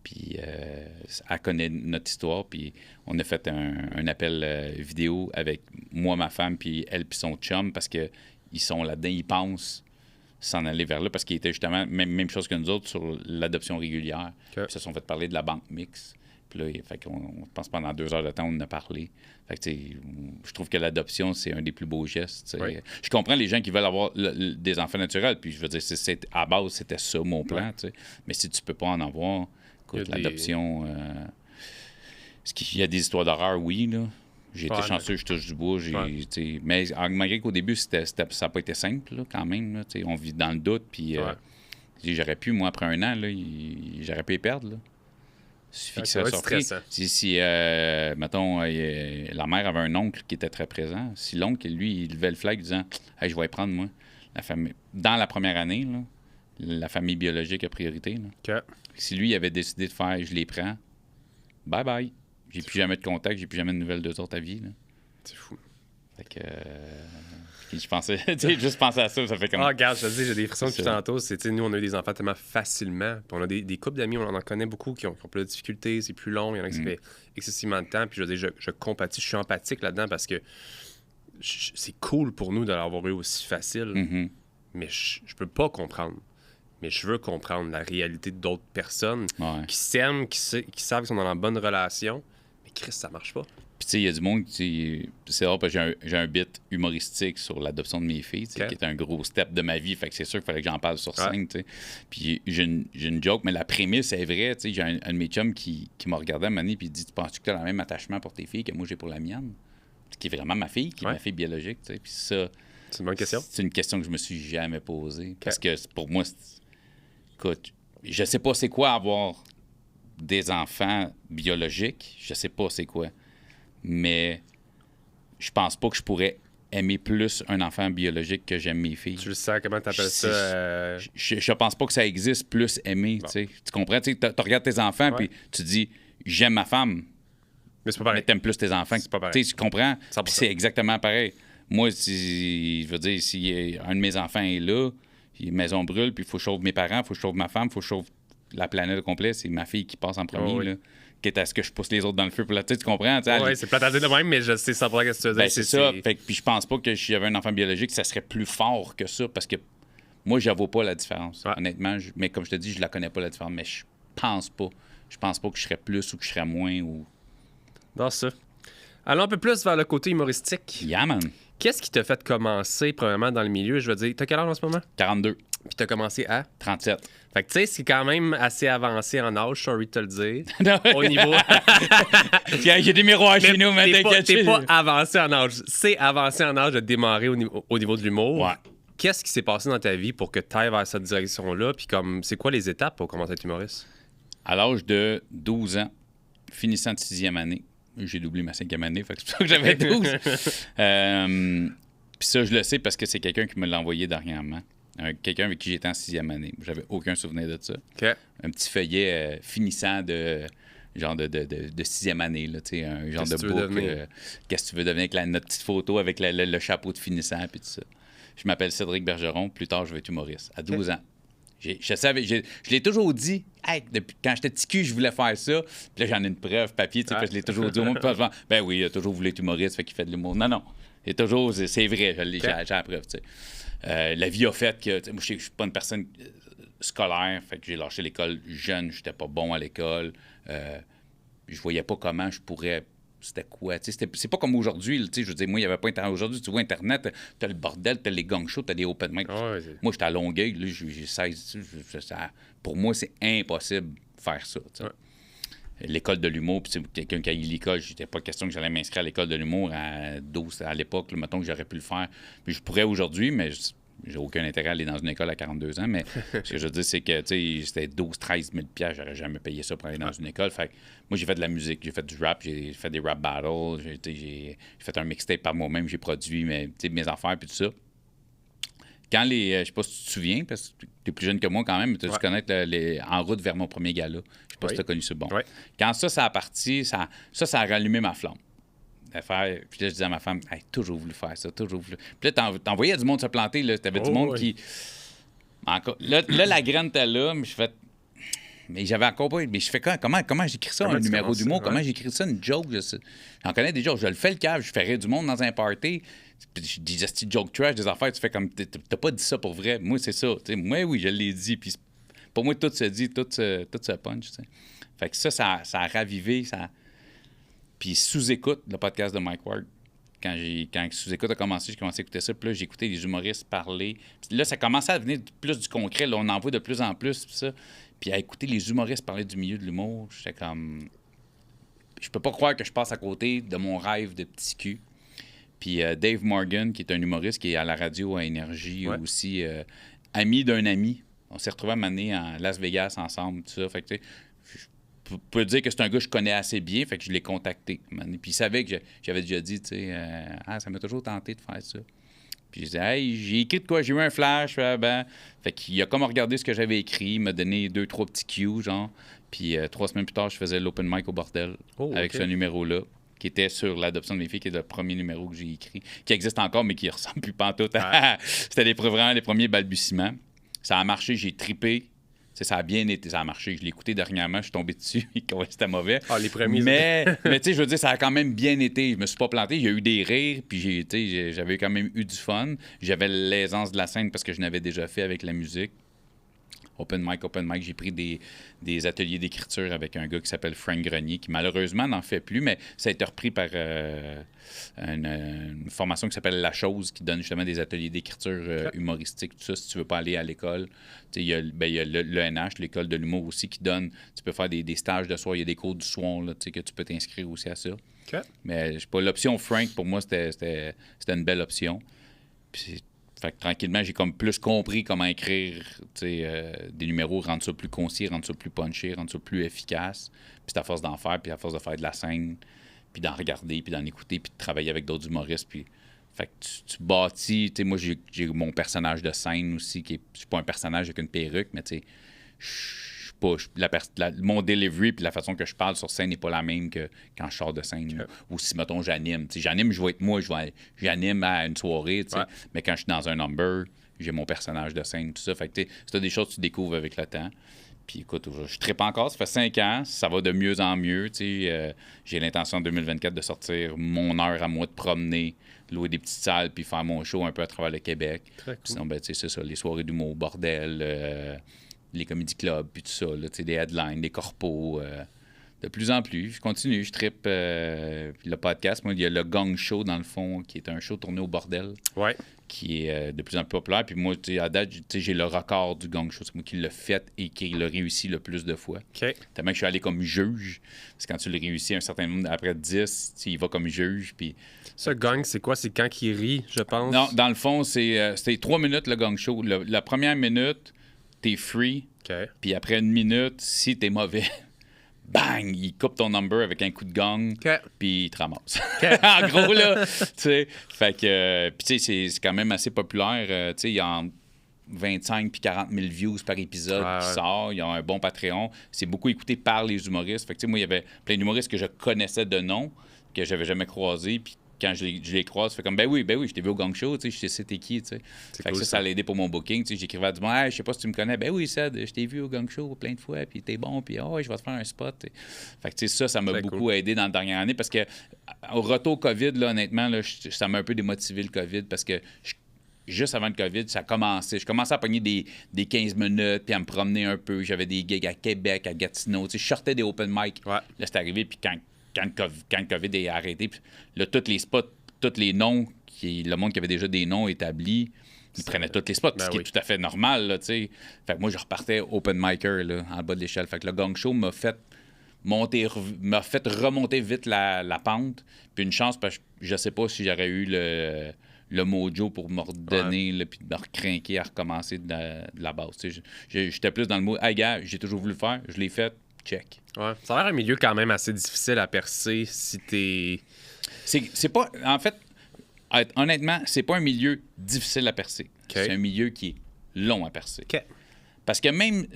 puis elle connaît notre histoire. Puis on a fait un appel vidéo avec moi, ma femme, puis elle, puis son chum, parce qu'ils sont là-dedans, ils pensent s'en aller vers là, parce qu'ils étaient justement même chose que nous autres sur l'adoption régulière. Okay. Puis ils se sont fait parler de la banque mixte. Puis là, fait qu'on pense pendant 2 heures de temps, on en a parlé. Fait que, je trouve que l'adoption, c'est un des plus beaux gestes. Oui. Je comprends les gens qui veulent avoir des enfants naturels, puis je veux dire, à base, c'était ça mon plan. Oui. Mais si tu peux pas en avoir, écoute, l'adoption... Il y a des histoires d'horreur, oui, là. J'ai été chanceux, je touche du bois. Mais malgré qu'au début, ça n'a pas été simple, là, quand même. Là, on vit dans le doute. Puis j'aurais pu, moi, après un an, là, j'aurais pu les perdre. Là. Il suffit que ça sorte. Si mettons, la mère avait un oncle qui était très présent. Si l'oncle, lui, il levait le flag disant « Hey, je vais y prendre, moi. » Dans la première année, là, la famille biologique a priorité. Là. Okay. Si lui, il avait décidé de faire « Je les prends. Bye-bye. » J'ai plus jamais de contact, j'ai plus jamais de nouvelles d'eux autres à vie. Là. C'est fou. Fait que... je pensais... juste penser à ça, ça fait comme... Ah, regarde, je te dis, j'ai des frissons depuis tantôt. Nous, on a eu des enfants tellement facilement. Puis on a des couples d'amis, on en connaît beaucoup qui ont plus de difficultés, c'est plus long, il y en a qui ça fait excessivement de temps. Puis je veux dire, je compatis, je suis empathique là-dedans parce que c'est cool pour nous de l'avoir eu aussi facile. Mais je peux pas comprendre. Mais je veux comprendre la réalité d'autres personnes qui s'aiment, qui savent qu'ils sont dans la bonne relation. Mais Chris, ça marche pas. Puis, tu sais, il y a du monde qui... C'est rare parce que j'ai un bit humoristique sur l'adoption de mes filles, qui est un gros step de ma vie. Fait que c'est sûr qu'il fallait que j'en parle sur scène, tu sais. Puis, j'ai une joke, mais la prémisse est vraie. Tu sais, j'ai un de mes chums qui m'a regardé à un moment donné, puis il dit « Tu penses-tu que tu as le même attachement pour tes filles que moi j'ai pour la mienne? » Qui est vraiment ma fille, qui est ma fille biologique, tu sais. Puis ça... C'est une bonne question. C'est une question que je me suis jamais posée. Parce que pour moi, écoute, je sais pas c'est quoi avoir des enfants biologiques. Je sais pas c'est quoi. Mais je pense pas que je pourrais aimer plus un enfant biologique que j'aime mes filles. Tu le sais, comment t'appelles ça? Je pense pas que ça existe plus aimer. Tu comprends? Tu regardes tes enfants puis tu dis j'aime ma femme. Mais c'est pas pareil. Mais t'aimes plus tes enfants. C'est pas pareil. Tu comprends? Puis c'est exactement pareil. Moi, je veux dire, si un de mes enfants est là, puis maison brûle, puis il faut que je sauve mes parents, il faut que je sauve ma femme, il faut que je sauve la planète au complet, c'est ma fille qui passe en premier, là. Quitte à ce que je pousse les autres dans le feu pour la tête, tu comprends? Oui, c'est plate à dire de même, mais je sais ça pourrait ce que tu veux dire. C'est ça. Fait que, puis je pense pas que si j'avais un enfant biologique, ça serait plus fort que ça, parce que moi, je vois pas la différence. Honnêtement, mais comme je te dis, je la connais pas la différence, mais je pense pas. Je pense pas que je serais plus ou que je serais moins. Ou... Dans ça. Allons un peu plus vers le côté humoristique. Yeah, man. Qu'est-ce qui t'a fait commencer, premièrement, dans le milieu? Je veux dire, t'as quel âge en ce moment? 42. Puis t'as commencé à? 37. Fait que, tu sais, c'est quand même assez avancé en âge, sorry de te le dire. Au niveau... J'ai des miroirs chez nous, mais t'es pas avancé en âge. C'est avancé en âge de démarrer au niveau de l'humour. Ouais. Qu'est-ce qui s'est passé dans ta vie pour que tu ailles vers cette direction-là? Puis comme, c'est quoi les étapes pour commencer à être humoriste? À l'âge de 12 ans, finissant de 6e année, j'ai doublé ma 5e année, fait que c'est pour ça que j'avais 12. Puis ça, je le sais parce que c'est quelqu'un qui me l'a envoyé dernièrement. Quelqu'un avec qui j'étais en 6e année. J'avais aucun souvenir de ça. Okay. Un petit feuillet finissant de genre de 6e année, là, un genre de book. Qu'est-ce que tu veux devenir avec notre petite photo avec le chapeau de finissant puis tout ça. Je m'appelle Cédric Bergeron. Plus tard, je vais être humoriste. À 12 ans. Je l'ai toujours dit. Hey, depuis, quand j'étais petit cul, je voulais faire ça. Puis là, j'en ai une preuve, papier. Parce que je l'ai toujours dit au monde. Ben oui, il a toujours voulu être humoriste, fait qu'il fait de l'humour. Non. C'est vrai, j'ai la preuve. La vie a fait que... Moi, je suis pas une personne scolaire. Fait que j'ai lâché l'école jeune. J'étais pas bon à l'école. Je voyais pas comment je pourrais... C'était quoi? C'est pas comme aujourd'hui. Je veux dire, moi, il n'y avait pas Internet. Aujourd'hui, tu vois Internet, t'as le bordel, t'as les gang shows, t'as des open mic. Moi, j'étais à Longueuil, là, j'ai 16. Pour moi, c'est impossible de faire ça. L'école de l'humour, puis quelqu'un qui a eu l'école, j'étais pas question que j'allais m'inscrire à l'école de l'humour à 12 à l'époque, mettons que j'aurais pu le faire. Puis je pourrais aujourd'hui, mais j'ai aucun intérêt à aller dans une école à 42 ans. Mais ce que je veux dire, c'est que c'était 12-13 000 $, j'aurais jamais payé ça pour aller dans une école. Fait que moi, j'ai fait de la musique, j'ai fait du rap, j'ai fait des rap battles, j'ai fait un mixtape par moi-même, j'ai produit mes affaires, puis tout ça. Quand je sais pas si tu te souviens, parce que tu es plus jeune que moi quand même, mais tu as dû connaître En route vers mon premier gala. Je sais pas si tu as connu ça. Bon. Quand ça a parti, ça a rallumé ma flamme. Puis là, je disais à ma femme, hey, toujours voulu faire ça, toujours voulu. Puis là, t'envoyais du monde se planter, là. T'avais du monde qui. Encore... Là, la graine était là, mais je fais. Mais j'avais encore pas. Mais je fais comment j'écris ça, un numéro d'humour? Comment j'écris ça, une joke? J'en connais des jokes. Je le fais le cave, je ferais du monde dans un party. Puis je disais, c'est joke trash, des affaires, tu fais comme. T'as pas dit ça pour vrai. Moi, c'est ça. Moi, oui, je l'ai dit. Puis pour moi, tout se dit, tout se punch. T'sais. Fait que ça a ravivé. Puis sous-écoute, le podcast de Mike Ward. Quand sous-écoute a commencé, j'ai commencé à écouter ça. Puis là, j'ai écouté les humoristes parler. Puis là, ça commençait à devenir plus du concret. Là, on en voit de plus en plus. Puis à écouter les humoristes parler du milieu de l'humour, j'étais comme... je peux pas croire que je passe à côté de mon rêve de petit cul. Puis Dave Morgan, qui est un humoriste qui est à la radio à Énergie aussi, ami d'un ami. On s'est retrouvés à m'amener à Las Vegas ensemble, tout ça. Fait que, tu sais, je peux dire que c'est un gars que je connais assez bien, fait que je l'ai contacté. Puis il savait que j'avais déjà dit, tu sais, ça m'a toujours tenté de faire ça. Puis je disais, hey, j'ai écrit de quoi, j'ai eu un flash. Fait qu'il a comme regardé ce que j'avais écrit, il m'a donné 2-3 petits cues, genre. Puis 3 semaines plus tard, je faisais l'open mic au bordel avec ce numéro-là, qui était sur l'adoption de mes filles, qui est le premier numéro que j'ai écrit, qui existe encore, mais qui ressemble plus pantoute. C'était vraiment les premiers balbutiements. Ça a marché, j'ai trippé. Ça a bien été, ça a marché. Je l'ai écouté dernièrement, je suis tombé dessus, c'était mauvais. Les premiers. Mais tu sais, je veux dire, ça a quand même bien été. Je me suis pas planté, il y a eu des rires, puis j'avais quand même eu du fun. J'avais l'aisance de la scène parce que je n'avais déjà fait avec la musique. Open mic, j'ai pris des ateliers d'écriture avec un gars qui s'appelle Frank Grenier, qui malheureusement n'en fait plus, mais ça a été repris par une formation qui s'appelle La Chose, qui donne justement des ateliers d'écriture humoristique, tout ça, si tu veux pas aller à l'école. Il y a l'ENH, l'école de l'humour aussi, qui donne, tu peux faire des stages de soir, il y a des cours du soir, là, que tu peux t'inscrire aussi à ça. Okay. Mais je sais pas, l'option Frank, pour moi, c'était une belle option. Puis fait que tranquillement, j'ai comme plus compris comment écrire des numéros, rendre ça plus concis, rendre ça plus punché, rendre ça plus efficace. Puis c'est à force d'en faire, puis à force de faire de la scène, puis d'en regarder, puis d'en écouter, puis de travailler avec d'autres humoristes. Puis fait que tu bâtis. Moi, j'ai mon personnage de scène aussi, qui est, je suis pas un personnage avec une perruque, mais tu sais, mon delivery puis la façon que je parle sur scène n'est pas la même que quand je sors de scène. Ou si, mettons, j'anime. J'anime, je vais être moi, j'anime à une soirée, mais quand je suis dans un number, j'ai mon personnage de scène, tout ça. Fait que c'est des choses que tu découvres avec le temps. Puis écoute, je trippe encore, ça fait 5 ans, ça va de mieux en mieux. J'ai l'intention en 2024 de sortir mon heure à moi, de promener, louer des petites salles, puis faire mon show un peu à travers le Québec. Très cool. Sinon, c'est ça, les soirées d'humour, bordel, les comedy clubs, puis tout ça, là, des headlines, des corpos. De plus en plus, je continue, je trippe. Puis le podcast, moi, il y a le Gong Show, dans le fond, qui est un show tourné au bordel, qui est de plus en plus populaire. Puis moi, à date, j'ai le record du Gong Show. C'est moi qui l'ai fait et qui l'a réussi le plus de fois. Okay. Tellement que je suis allé comme juge. Parce que quand tu le réussis un certain nombre, après 10, il va comme juge. Puis ça, Gong, c'est quoi? C'est quand il rit, je pense? Non, dans le fond, c'est 3 minutes, le Gong Show. La première minute, t'es free. Okay. Puis après 1 minute, si t'es mauvais, bang, il coupe ton number avec un coup de gong, puis il te ramasse. En gros, là, tu sais. Fait que, puis tu sais, c'est quand même assez populaire. Tu sais, il y a 25 puis 40 000 views par épisode qui sort. Il y a un bon Patreon. C'est beaucoup écouté par les humoristes. Fait que, tu sais, moi, il y avait plein d'humoristes que je connaissais de nom, que j'avais jamais croisés, puis quand je les croise, je fais comme, ben oui, je t'ai vu au Gong Show, tu sais, je sais t'es qui, tu sais. Fait que ça l'a aidé pour mon booking, tu sais. J'écrivais à du monde, hey, je sais pas si tu me connais. Ben oui, Ced, je t'ai vu au Gong Show plein de fois, puis t'es bon, puis je vais te faire un spot. T'sais. Fait que, tu sais, ça m'a beaucoup aidé dans la dernière année parce que, au retour COVID, là, honnêtement, là, ça m'a un peu démotivé le COVID parce que juste avant le COVID, ça commençait. Je commençais à pogner des 15 minutes, puis à me promener un peu. J'avais des gigs à Québec, à Gatineau, tu sais. Je sortais des open mic. Là, c'est arrivé, puis quand le COVID est arrêté, puis là, tous les spots, tous les noms, le monde qui avait déjà des noms établis, ils prenaient tous les spots, ce qui est tout à fait normal, là, tu sais. Fait que moi, je repartais open micer, là, en bas de l'échelle. Fait que le Gong Show m'a fait remonter vite la pente. Puis une chance, parce que je sais pas si j'aurais eu le mojo pour me redonner, puis me recrinquer à recommencer de la base. J'étais plus dans le mot, hey gars, j'ai toujours voulu le faire, je l'ai fait, check. Ouais. Ça a l'air un milieu quand même assez difficile à percer si t'es... C'est pas... En fait, honnêtement, c'est pas un milieu difficile à percer. Okay. C'est un milieu qui est long à percer. Okay. Parce que même...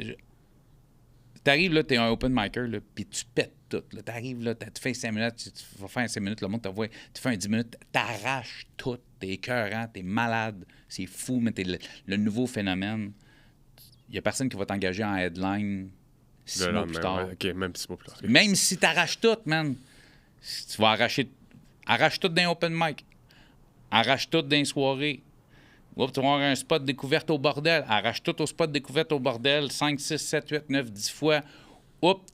T'arrives, là, t'es un open micer, là, puis tu pètes tout. T'arrives, là, tu fais 5 minutes, tu vas faire 5 minutes, le monde te voit, tu fais un 10 minutes, t'arraches tout, t'es écœurant, t'es malade, c'est fou, mais t'es le nouveau phénomène. Il y a personne qui va t'engager en headline 6 mois plus tard. Même 6 mois plus tard. Même si t'arraches tout, man, tu vas arrache tout d'un open mic, arrache tout d'un soirée. Oups, tu vas avoir un spot découverte au bordel. Arrache tout au spot découverte au bordel 5, 6, 7, 8, 9, 10 fois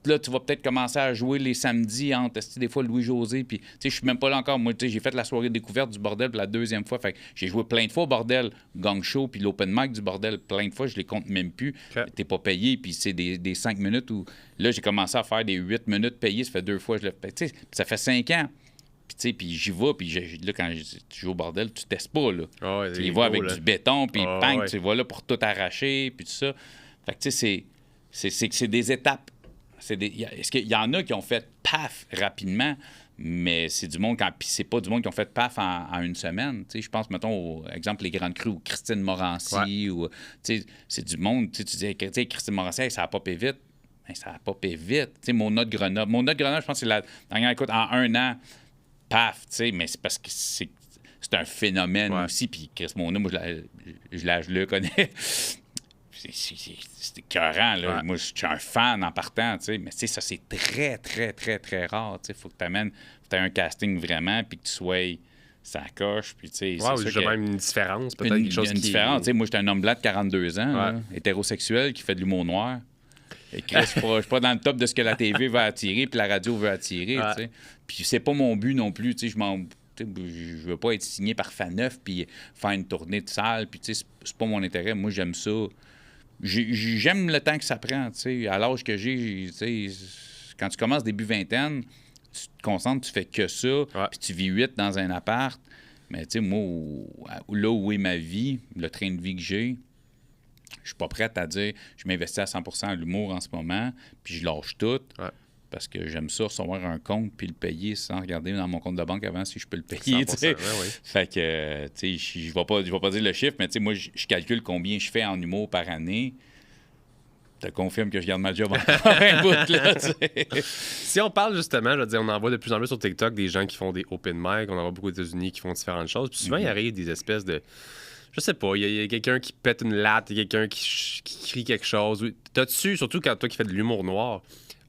là, tu vas peut-être commencer à jouer les samedis entre, des fois, Louis-José, puis, tu sais, je suis même pas là encore. Moi, tu sais, j'ai fait la soirée découverte du bordel pour la 2e fois. Fait que j'ai joué plein de fois au bordel, Gang Show, puis l'open mic du bordel, plein de fois, je les compte même plus. Okay. T'es pas payé, puis c'est des 5 minutes où, là, j'ai commencé à faire des 8 minutes payées, ça fait 2 fois, je le fais. Tu sais, ça fait 5 ans. Puis j'y vais, puis là, quand tu joues au bordel, tu testes pas, là. Oh, ouais, tu les vois avec du béton, puis bang, ouais. tu vas là pour tout arracher, puis tout ça. Fait que, tu sais, c'est des étapes. Est-ce qu'il y en a qui ont fait paf rapidement, mais c'est du monde, puis c'est pas du monde qui ont fait paf en une semaine. Tu sais, je pense, mettons, au exemple, les Grandes Crues ou Christine Morancy, ou, tu sais, c'est du monde, tu disais, Christine Morancy, ça a popé vite. Ben, ça a popé vite. Tu sais, Mona de Grenoble, je pense que c'est la dernière, écoute, en 1 an, paf, tu sais, mais c'est parce que c'est un phénomène aussi. Puis Chris Mona, moi, je le connais. C'est écœurant, là. Ouais. Moi, je suis un fan en partant, tu sais. Mais tu sais, ça, c'est très, très, très, très rare. Tu sais, faut que tu amènes, tu aies un casting vraiment, puis que tu sois ça coche, puis tu sais... Ouais, j'ai même une différence, peut-être quelque chose une différence, tu sais. Moi, j'étais un homme blanc de 42 ans, là, hétérosexuel, qui fait de l'humour noir. Et Chris, je suis pas dans le top de ce que la TV veut attirer, puis la radio veut attirer, tu sais. Puis c'est pas mon but non plus, tu sais. Je veux pas être signé par Faneuf, puis faire une tournée de salle, puis tu sais, c'est pas mon intérêt. Moi, j'aime ça. J'aime le temps que ça prend, tu sais. À l'âge que j'ai, tu sais, quand tu commences début vingtaine, tu te concentres, tu fais que ça, puis tu vis 8 dans un appart. Mais tu sais, moi, là où est ma vie, le train de vie que j'ai, je suis pas prête à dire je m'investis à 100% à l'humour en ce moment, puis je lâche tout. Parce que j'aime ça, recevoir un compte puis le payer sans regarder dans mon compte de banque avant si je peux le payer. Fait que, tu sais, je ne vais pas dire le chiffre, mais tu sais, moi, je calcule combien je fais en humour par année. Je te confirme que je garde ma job encore un bout, là, Si on parle justement, je veux dire, on en voit de plus en plus sur TikTok des gens qui font des open mic, on en voit beaucoup aux États-Unis qui font différentes choses. Puis souvent, il arrive des espèces de... Je sais pas, il y a quelqu'un qui pète une latte, il y a quelqu'un qui crie quelque chose. T'as-tu, surtout quand toi qui fais de l'humour noir,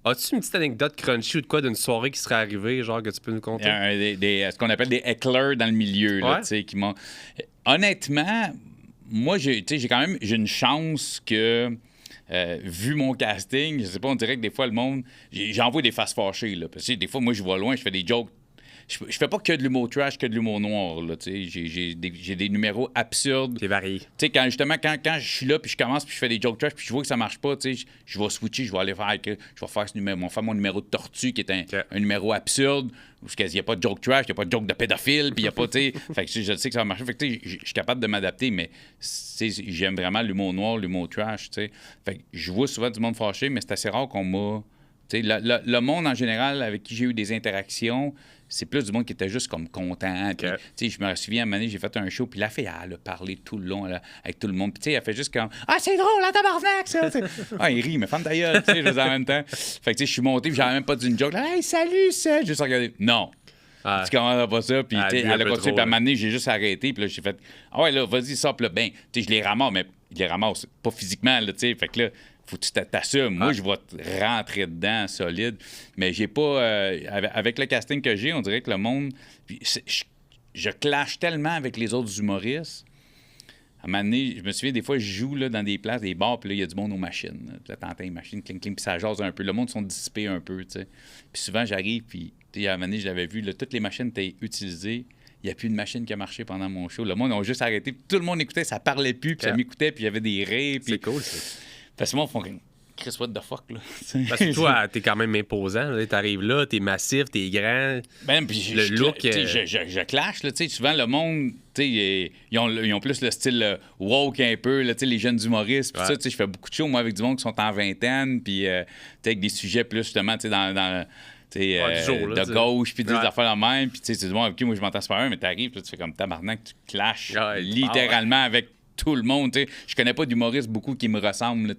as-tu une petite anecdote crunchy ou de quoi d'une soirée qui serait arrivée, genre que tu peux nous conter? Ce qu'on appelle des hecklers dans le milieu, là, tu sais, qui m'ont... Honnêtement, moi, j'ai une chance que, vu mon casting, je sais pas, on dirait que des fois, le monde... J'envoie des faces fâchées, là. Parce que des fois, moi, je vois loin, je fais des jokes. Je fais pas que de l'humour trash, que de l'humour noir, là, tu sais. J'ai des numéros absurdes. C'est varié. Tu sais, quand je suis là, puis je commence, puis je fais des jokes trash, puis je vois que ça marche pas, tu sais, je vais switcher, je vais aller faire... Je vais faire ce numéro, faire mon numéro de tortue, qui est un numéro absurde, où il n'y a pas de joke trash, il n'y a pas de joke de pédophile, puis il n'y a pas, tu sais... Fait que je sais que ça va marcher. Fait que, tu sais, je suis capable de m'adapter, mais j'aime vraiment l'humour noir, l'humour trash, tu sais. Fait que je vois souvent du monde fâché, mais c'est assez rare qu'on m'a... Tu sais, le monde, en général, avec qui j'ai eu des interactions... C'est plus du monde qui était juste comme content. Puis, je me souviens, à un moment donné, j'ai fait un show, puis la fille, elle a parlé tout le long là, avec tout le monde. Puis, elle fait juste comme « Ah, c'est drôle, la tabarnak, ça! » Ah, il rit, mais femme ta gueule, tu sais, en même temps. Fait que, je suis monté, puis j'avais même pas dit une joke. Là, « Hey, salut, ça! » J'ai juste regardé. Non. Tu commences pas ça, puis elle a continué. Puis, à un moment donné, j'ai juste arrêté, puis là, j'ai fait « Ah ouais, là, vas-y, sors, puis là, ben, tu sais, je les ramasse, mais je les ramasse pas physiquement, là, tu sais. Fait que là, faut que tu t'assumes. Moi, je vais te rentrer dedans solide. Mais j'ai pas... avec le casting que j'ai, on dirait que le monde... Je clash tellement avec les autres humoristes. À un moment donné, je me souviens, des fois, je joue là, dans des places, des bars, puis là, il y a du monde aux machines. Là, t'entends les machines, cling, cling, puis ça jase un peu. Le monde sont dissipés un peu, tu sais. Puis souvent, j'arrive, puis à un moment donné, j'avais vu, là, toutes les machines étaient utilisées. Il n'y a plus de machine qui a marché pendant mon show. Le monde a juste arrêté. Tout le monde écoutait, ça parlait plus, puis ça m'écoutait, puis il y avait des rires. Puis... C'est cool, ça. Parce que moi, ils font Chris, what the fuck, là. Parce que toi, t'es quand même imposant. T'arrives là, t'es massif, t'es grand. Ben, puis le look. Je clash, là. Souvent, le monde, ils ont plus le style woke un peu, là, les jeunes humoristes. Puis ça, je fais beaucoup de shows, moi, avec du monde qui sont en vingtaine, puis avec des sujets plus, justement, dans de gauche, puis des affaires la même. Puis, c'est du monde, OK, moi, je m'entends super bien, mais t'arrives, tu fais comme tabarnak, tu clashes littéralement avec tout le monde. Je connais pas d'humoristes beaucoup qui me ressemblent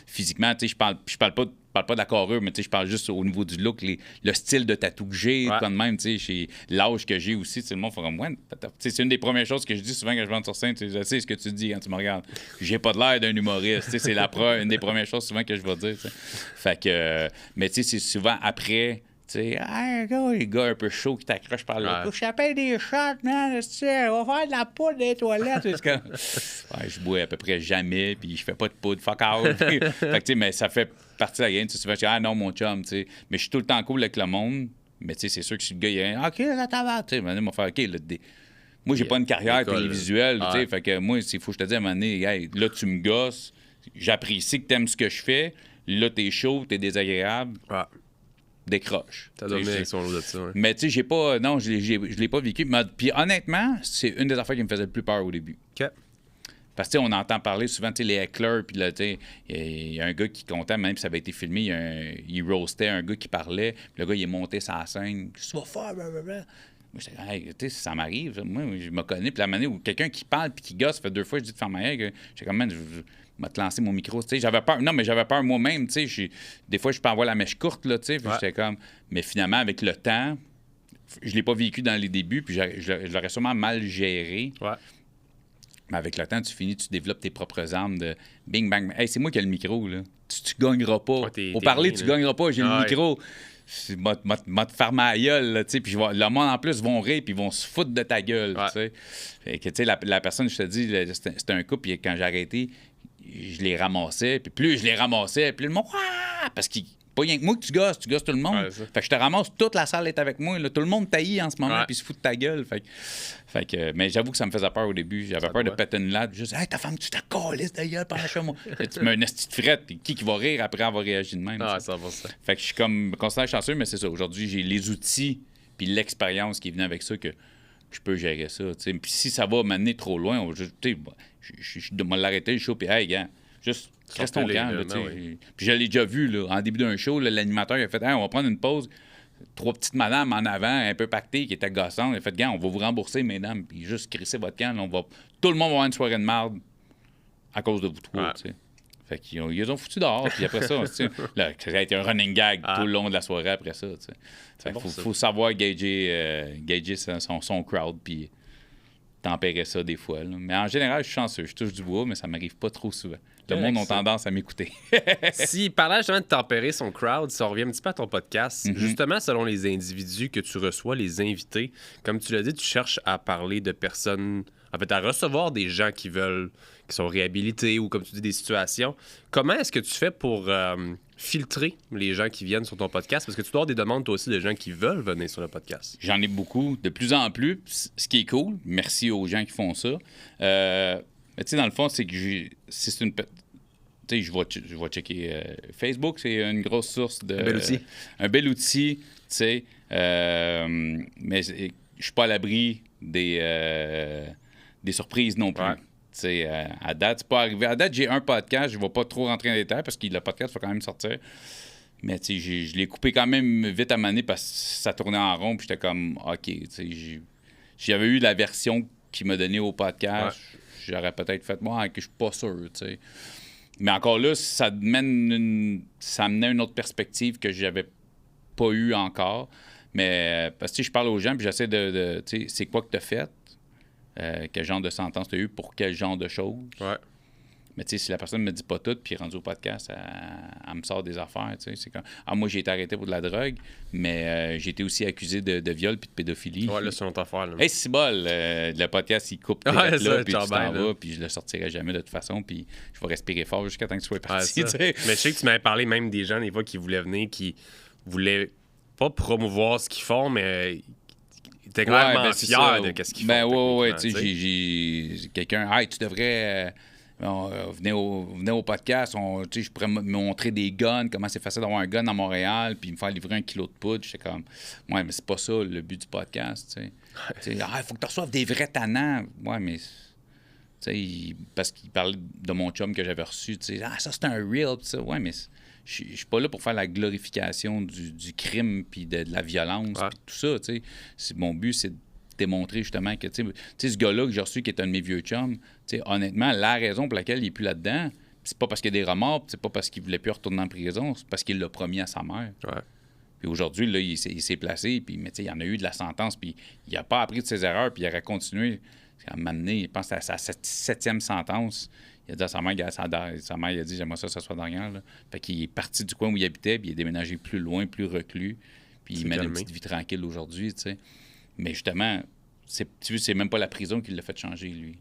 physiquement. Je parle pas de la carrure, mais je parle juste au niveau du look, le style de tatou que j'ai, quand même, chez l'âge que j'ai aussi. Le monde fait comme, ouais, c'est une des premières choses que je dis souvent quand je monte sur scène. Je sais ce que tu dis quand tu me regardes. J'ai pas de l'air d'un humoriste. C'est une des premières choses souvent que je vais dire. Fait que, mais c'est souvent après sais, un gars un peu chaud qui t'accroche par le cou. Je t'appelle des shots, man. On va faire de la poudre dans les toilettes. Je bois à peu près jamais, puis je fais pas de poudre. Fuck out. Fait que, tu sais, mais ça fait partie de la game. Tu fais, ah non, mon chum, tu sais. Mais je suis tout le temps cool avec le monde. Mais tu sais, c'est sûr que si le gars, il est OK, là, t'as va. Tu sais, maintenant, il va faire OK, là, moi, j'ai pas une carrière télévisuelle, tu sais. Fait que moi, il faut que je te dise à un moment donné, hey, là, tu me gosses. J'apprécie que t'aimes ce que je fais. Là, t'es chaud, t'es désagréable. Décroche. T'as donné avec son lot de ça. Mais tu sais, j'ai pas. Non, je l'ai pas vécu. Puis honnêtement, c'est une des affaires qui me faisait le plus peur au début. OK. Parce que on entend parler souvent, tu sais, les hecklers, puis là, tu sais, il y a un gars qui comptait, même si ça avait été filmé, il roastait un gars qui parlait, puis le gars, il est monté sur la scène. Qu'est-ce que tu vas faire, blablabla. Moi, j'étais, hey, tu sais, ça m'arrive. Moi, je me connais. Puis la manière où quelqu'un qui parle puis qui gosse, ça fait 2 fois, je dis de faire ma règle. J'étais comme, man, je vais te lancer mon micro. Tu sais, j'avais peur. Non, mais j'avais peur moi-même. Tu sais, des fois, je peux avoir la mèche courte, là, tu sais. J'étais comme, mais finalement, avec le temps, je l'ai pas vécu dans les débuts, puis je l'aurais sûrement mal géré. Mais avec le temps, tu développes tes propres armes de bing, bang. Hey, c'est moi qui ai le micro, là. Tu gagneras pas. Au parler, tu gagneras pas. J'ai le micro. M'a te faire ma gueule, là, tu sais. Puis le monde, en plus, vont rire, puis ils vont se foutre de ta gueule, tu sais. Fait que, tu sais, la personne, je te dis, c'était un couple, puis quand j'ai arrêté, je les ramassais. Puis plus je les ramassais, plus le monde, parce qu'il pas rien que moi que tu gosses tout le monde. Fait que je te ramasse, toute la salle est avec moi. Là. Tout le monde taillit en ce moment, puis se fout de ta gueule. Fait que, mais j'avoue que ça me faisait peur au début. J'avais peur de péter une latte. Juste, hey, ta femme, tu te calisses de gueule par chez moi. Tu mets une petite frette, puis qui va rire après avoir réagi de même. Ça va ça. Fait que je suis comme considéré chanceux, mais c'est ça. Aujourd'hui, j'ai les outils, puis l'expérience qui est venue avec ça que je peux gérer ça. Puis si ça va m'amener trop loin, je dois l'arrêter le show, puis hey, gars, juste. Reste ton camp. Puis je l'ai déjà vu, là, en début d'un show, l'animateur il a fait hey, on va prendre une pause. 3 petites madames en avant, un peu pactées, qui étaient gossantes. Il a fait gars, on va vous rembourser, mesdames, puis juste crisser votre camp. Là, tout le monde va avoir une soirée de marde à cause de vous trois. Fait qu'ils ont foutu dehors. Puis après ça, là, ça a été un running gag tout le long de la soirée après ça. Il faut savoir gager son crowd, puis tempérer ça des fois. Là. Mais en général, je suis chanceux. Je touche du bois, mais ça m'arrive pas trop souvent. Le monde a tendance à m'écouter. S'il parlait justement de tempérer son crowd, ça revient un petit peu à ton podcast. Justement, selon les individus que tu reçois, les invités, comme tu l'as dit, tu cherches à parler de personnes, en fait, à recevoir des gens qui sont réhabilités ou, comme tu dis, des situations. Comment est-ce que tu fais pour filtrer les gens qui viennent sur ton podcast? Parce que tu dois avoir des demandes, toi aussi, de gens qui veulent venir sur le podcast. J'en ai beaucoup, de plus en plus, ce qui est cool. Merci aux gens qui font ça. Mais tu sais, dans le fond, c'est que c'est une... Tu sais, je vais checker Facebook, c'est une grosse source de... Un bel outil. Un bel outil, tu sais. Mais je suis pas à l'abri des surprises non plus. Tu sais, à date, c'est pas arrivé. À date, j'ai un podcast, je vais pas trop rentrer dans les détails parce que le podcast va quand même sortir. Mais tu sais, je l'ai coupé quand même vite à maner parce que ça tournait en rond, puis j'étais comme, OK, tu sais, j'avais eu la version qu'il m'a donnée au podcast... J'aurais peut-être fait, moi, que je suis pas sûr, tu sais. Mais encore là, ça amenait une autre perspective que j'avais pas eu encore. Mais, parce que je parle aux gens, puis j'essaie de tu sais, c'est quoi que tu as fait? Quel genre de sentence tu as eu pour quel genre de choses? Mais tu sais, si la personne ne me dit pas tout, puis rendu au podcast, elle me sort des affaires, tu sais. C'est comme, moi, j'ai été arrêté pour de la drogue, mais j'ai été aussi accusé de viol puis de pédophilie. Ouais, là, c'est une autre affaire. Hey, c'est bol, le podcast, il coupe là, puis tu t'en vas, puis je le sortirai jamais de toute façon, puis je vais respirer fort jusqu'à temps que tu sois parti, tu sais. Mais je sais que tu m'avais parlé même des gens, des fois, qui voulaient venir, qui voulaient pas promouvoir ce qu'ils font, mais... T'es clairement fier de ce qu'ils font. Ouais, tu sais, j'ai quelqu'un, hey, tu devrais... venez au podcast, je pourrais me montrer des guns, comment c'est facile d'avoir un gun à Montréal, puis me faire livrer 1 kilo de poudre. J'étais comme, ouais, mais c'est pas ça le but du podcast, tu sais. Il faut que tu reçoives des vrais tannants. Ouais, mais, tu sais, parce qu'il parlait de mon chum que j'avais reçu, tu sais, ça c'est un real, pis ça. Ouais, mais je suis pas là pour faire la glorification du crime, puis de la violence, puis tout ça, tu sais. Mon but, c'est de démontrer justement que, tu sais, ce gars-là que j'ai reçu, qui est un de mes vieux chums, tu sais, honnêtement, la raison pour laquelle il n'est plus là-dedans, c'est pas parce qu'il y a des remords, c'est pas parce qu'il voulait plus retourner en prison, c'est parce qu'il l'a promis à sa mère. Puis aujourd'hui, là, il s'est placé, puis, mais tu sais, il y en a eu de la sentence, puis il n'a pas appris de ses erreurs, puis il aurait continué à m'amener, il pense à sa 7e sentence. Il a dit à sa mère, sa mère il a dit, j'aimerais ça soit dernière. Là. Fait qu'il est parti du coin où il habitait, puis il est déménagé plus loin, plus reclus. puis il mène une petite vie tranquille aujourd'hui, tu sais. Mais justement, c'est même pas la prison qui l'a fait changer, lui.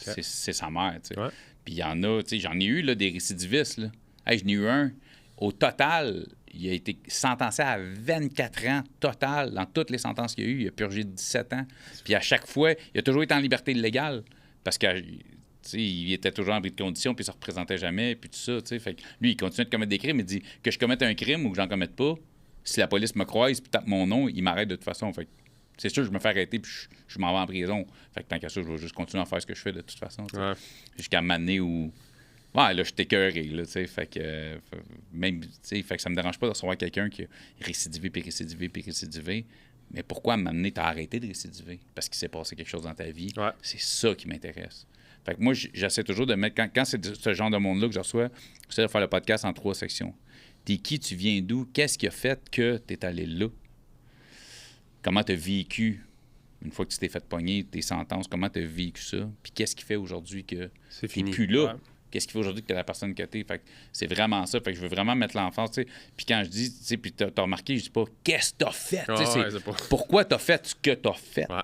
Okay. C'est sa mère, tu sais. Ouais. Puis il y en a, tu sais, j'en ai eu, là, des récidivistes, là. Hey, j'en ai eu un. Au total, il a été sentencé à 24 ans total dans toutes les sentences qu'il y a eu. Il a purgé 17 ans. Puis à chaque fois, il a toujours été en liberté illégale parce que, tu sais, il était toujours en bris de condition puis il se représentait jamais puis tout ça, tu sais. Fait que lui, il continue de commettre des crimes. Il dit que je commette un crime ou que j'en commette pas. Si la police me croise puis tape mon nom, il m'arrête de toute façon. Fait que c'est sûr, je me fais arrêter puis je m'en vais en prison. Fait que tant qu'à ça, je vais juste continuer à faire ce que je fais de toute façon. Ouais. Jusqu'à m'amener où... Ouais, là, je suis écœuré, là, tu sais, fait que... même, tu sais, fait que ça me dérange pas de recevoir quelqu'un qui a récidivé, puis récidivé, puis récidivé. Mais pourquoi m'amener, t'as arrêté de récidiver? Parce qu'il s'est passé quelque chose dans ta vie. Ouais. C'est ça qui m'intéresse. Fait que moi, j'essaie toujours de mettre... Quand c'est ce genre de monde-là que je reçois, j'essaie de faire le podcast en 3 sections. T'es qui, tu viens d'où? Qu'est-ce qui a fait que t'es allé là? Comment t'as vécu une fois que tu t'es fait pogner tes sentences? Comment t'as vécu ça? Puis qu'est-ce qui fait aujourd'hui que t'es plus là? Ouais. Qu'est-ce qu'il faut aujourd'hui que tu es la personne que tu es? Fait que c'est vraiment ça. Fait que je veux vraiment mettre l'emphase, tu sais. Puis quand je dis, tu sais, puis t'as remarqué, je dis pas « Qu'est-ce que t'as fait? Pourquoi t'as fait ce que t'as fait? Ouais. »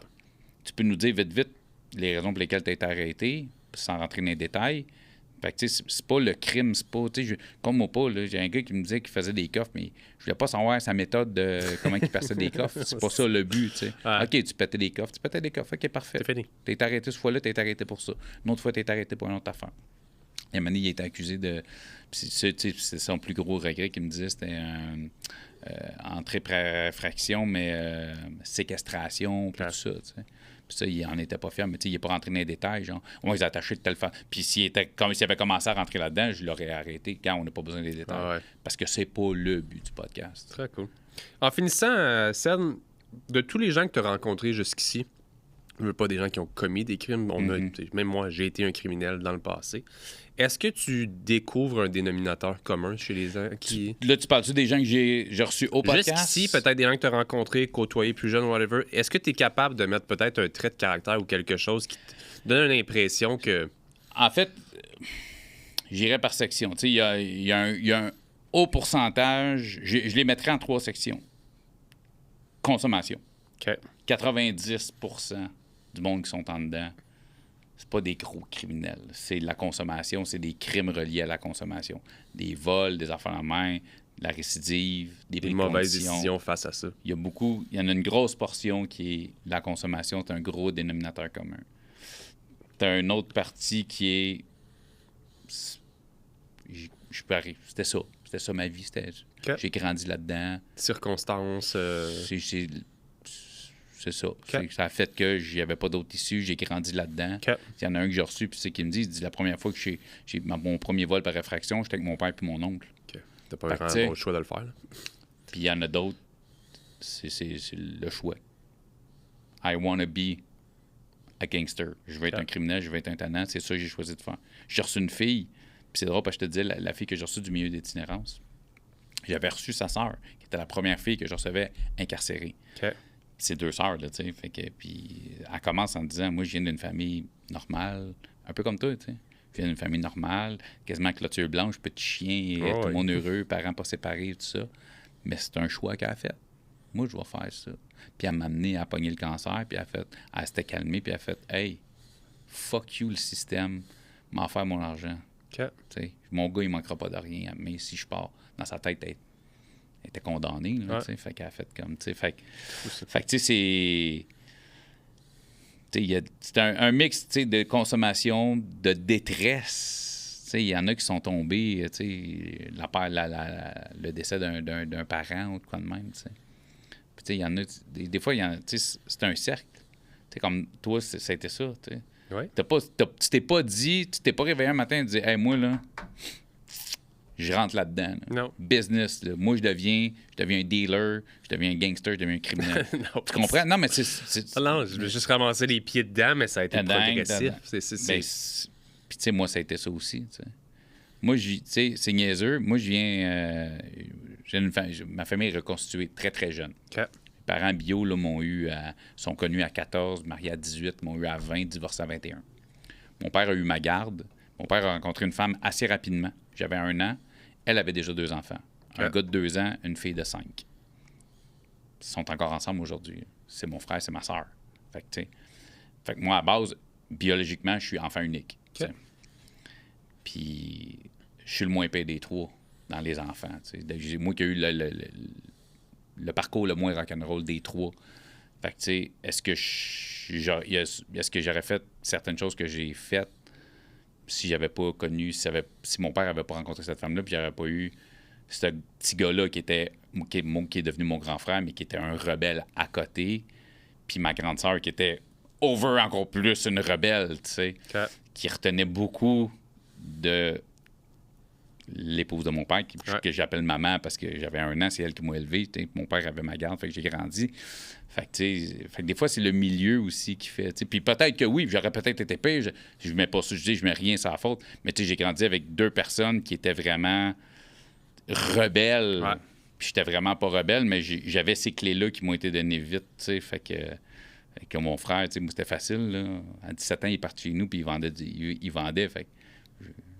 Tu peux nous dire vite les raisons pour lesquelles tu as été arrêté, sans rentrer dans les détails. Fait que, tu sais, c'est pas le crime, c'est pas... Tu sais, comme moi pas, là, j'ai un gars qui me disait qu'il faisait des coffres, mais je voulais pas savoir sa méthode de comment il passait des coffres. C'est pas ça le but, tu sais. Ouais. OK, tu pétais des coffres. Tu pétais des coffres. OK, parfait. C'est fini. Tu été arrêté cette fois-là, tu été arrêté pour ça. Une autre fois, tu été arrêté pour une autre affaire. Et à un moment donné, il a été accusé de... C'est son plus gros regret qu'il me disait, c'était entrée-fraction, mais séquestration, puis tout ça, tu sais. Puis ça, il en était pas fier, mais tu sais, il n'est pas rentré dans les détails, genre, moi, ils attaché de telle façon. Puis s'il avait commencé à rentrer là-dedans, je l'aurais arrêté quand on n'a pas besoin des détails. Ah ouais. Parce que c'est pas le but du podcast. Très cool. En finissant, Sen, de tous les gens que tu as rencontrés jusqu'ici, je veux pas des gens qui ont commis des crimes. Même moi, j'ai été un criminel dans le passé. Est-ce que tu découvres un dénominateur commun chez les gens qui... Là, tu parles-tu des gens que j'ai reçus au podcast? Jusqu'ici, peut-être des gens que tu as rencontrés, côtoyés plus jeunes, whatever. Est-ce que tu es capable de mettre peut-être un trait de caractère ou quelque chose qui te donne l'impression que... En fait, j'irais par section. Tu sais, il y a un haut pourcentage. Je les mettrais en 3 sections. Consommation. OK. 90% du monde qui sont en dedans, c'est pas des gros criminels. C'est de la consommation, c'est des crimes reliés à la consommation. Des vols, des affaires en main, de la récidive, des mauvaises décisions face à ça. Il y en a une grosse portion qui est la consommation, c'est un gros dénominateur commun. T'as une autre partie qui est... Je peux arriver. C'était ça ma vie. Okay. J'ai grandi là-dedans. Circonstances... C'est ça. Okay. Ça a fait que j'avais pas d'autre issue. J'ai grandi là-dedans. Okay. Il y en a un que j'ai reçu, puis c'est qui me dit la première fois que j'ai mon premier vol par réfraction, j'étais avec mon père et mon oncle. Okay. T'as pas vraiment le choix de le faire. Puis il y en a d'autres, c'est le choix. I wanna be a gangster. Je veux être un criminel, je veux être un tannant. C'est ça que j'ai choisi de faire. J'ai reçu une fille, puis c'est drôle parce que je te disais, la fille que j'ai reçue du milieu d'itinérance, j'avais reçu sa sœur, qui était la première fille que je recevais incarcérée. Okay. C'est 2 sœurs, là, tu sais. Fait que, puis elle commence en disant, moi, je viens d'une famille normale, un peu comme toi, tu sais. Je viens d'une famille normale, quasiment clôture blanche, petit chien, tout le monde heureux, parents pas séparés, tout ça. Mais c'est un choix qu'elle a fait. Moi, je vais faire ça. Puis elle m'a amené à pogner le cancer, puis elle s'était calmée, puis elle a fait, hey, fuck you, le système, m'en faire mon argent. Okay. Tu sais, mon gars, il manquera pas de rien, mais si je pars, dans sa tête, elle était condamnée, là, tu sais, fait qu'elle a fait comme, tu sais, fait que, tu sais, c'est un mix, tu sais, de consommation, de détresse, tu sais, il y en a qui sont tombés, tu sais, le décès d'un parent ou de quoi de même, tu sais. Puis, tu sais, il y en a, des fois, tu sais, c'est un cercle, tu sais, comme toi, ça a été ça, tu sais. Ouais. Tu t'es pas dit, tu t'es pas réveillé un matin et dit, hey, moi, là, je rentre là-dedans. Là. Non. Business. Là. Moi, je deviens un dealer, je deviens un gangster, je deviens un criminel. Non, tu comprends? Non, mais c'est... Non, je vais juste ramasser les pieds dedans, mais ça a été progressif. Puis, tu sais, moi, ça a été ça aussi. T'sais. Moi, tu sais, c'est niaiseux. Moi, je viens... ma famille est reconstituée très, très jeune. Okay. Mes parents bio là, sont connus à 14, mariés à 18, m'ont eu à 20, divorcés à 21. Mon père a eu ma garde. Mon père a rencontré une femme assez rapidement. J'avais 1 an. Elle avait déjà 2 enfants. Okay. Un gars de 2 ans, une fille de 5. sont encore ensemble aujourd'hui. C'est mon frère, c'est ma soeur. Fait que, tu sais, fait que moi, à base, biologiquement, je suis enfant unique. Okay. Puis, je suis le moins payé des trois dans les enfants. T'sais. Moi qui ai eu le parcours le moins rock'n'roll des trois. Fait que, tu sais, est-ce que j'aurais fait certaines choses que j'ai faites si j'avais pas connu, si mon père avait pas rencontré cette femme-là, puis j'aurais pas eu ce petit gars-là qui est devenu mon grand frère, mais qui était un rebelle à côté, puis ma grande sœur qui était encore plus une rebelle, tu sais, Okay. qui retenait beaucoup de l'épouse de mon père, que j'appelle maman parce que j'avais 1 an, c'est elle qui m'a élevé. Mon père avait ma garde, fait que j'ai grandi. Fait que des fois, c'est le milieu aussi qui fait. T'sais. Puis peut-être que oui, j'aurais peut-être été pire. Je mets pas ça, je mets rien sur la faute. Mais j'ai grandi avec 2 personnes qui étaient vraiment rebelles. Ouais. Puis j'étais vraiment pas rebelle, mais j'avais ces clés-là qui m'ont été données vite. Fait que mon frère, moi, c'était facile. Là. À 17 ans, il est parti chez nous, puis il vendait. Fait que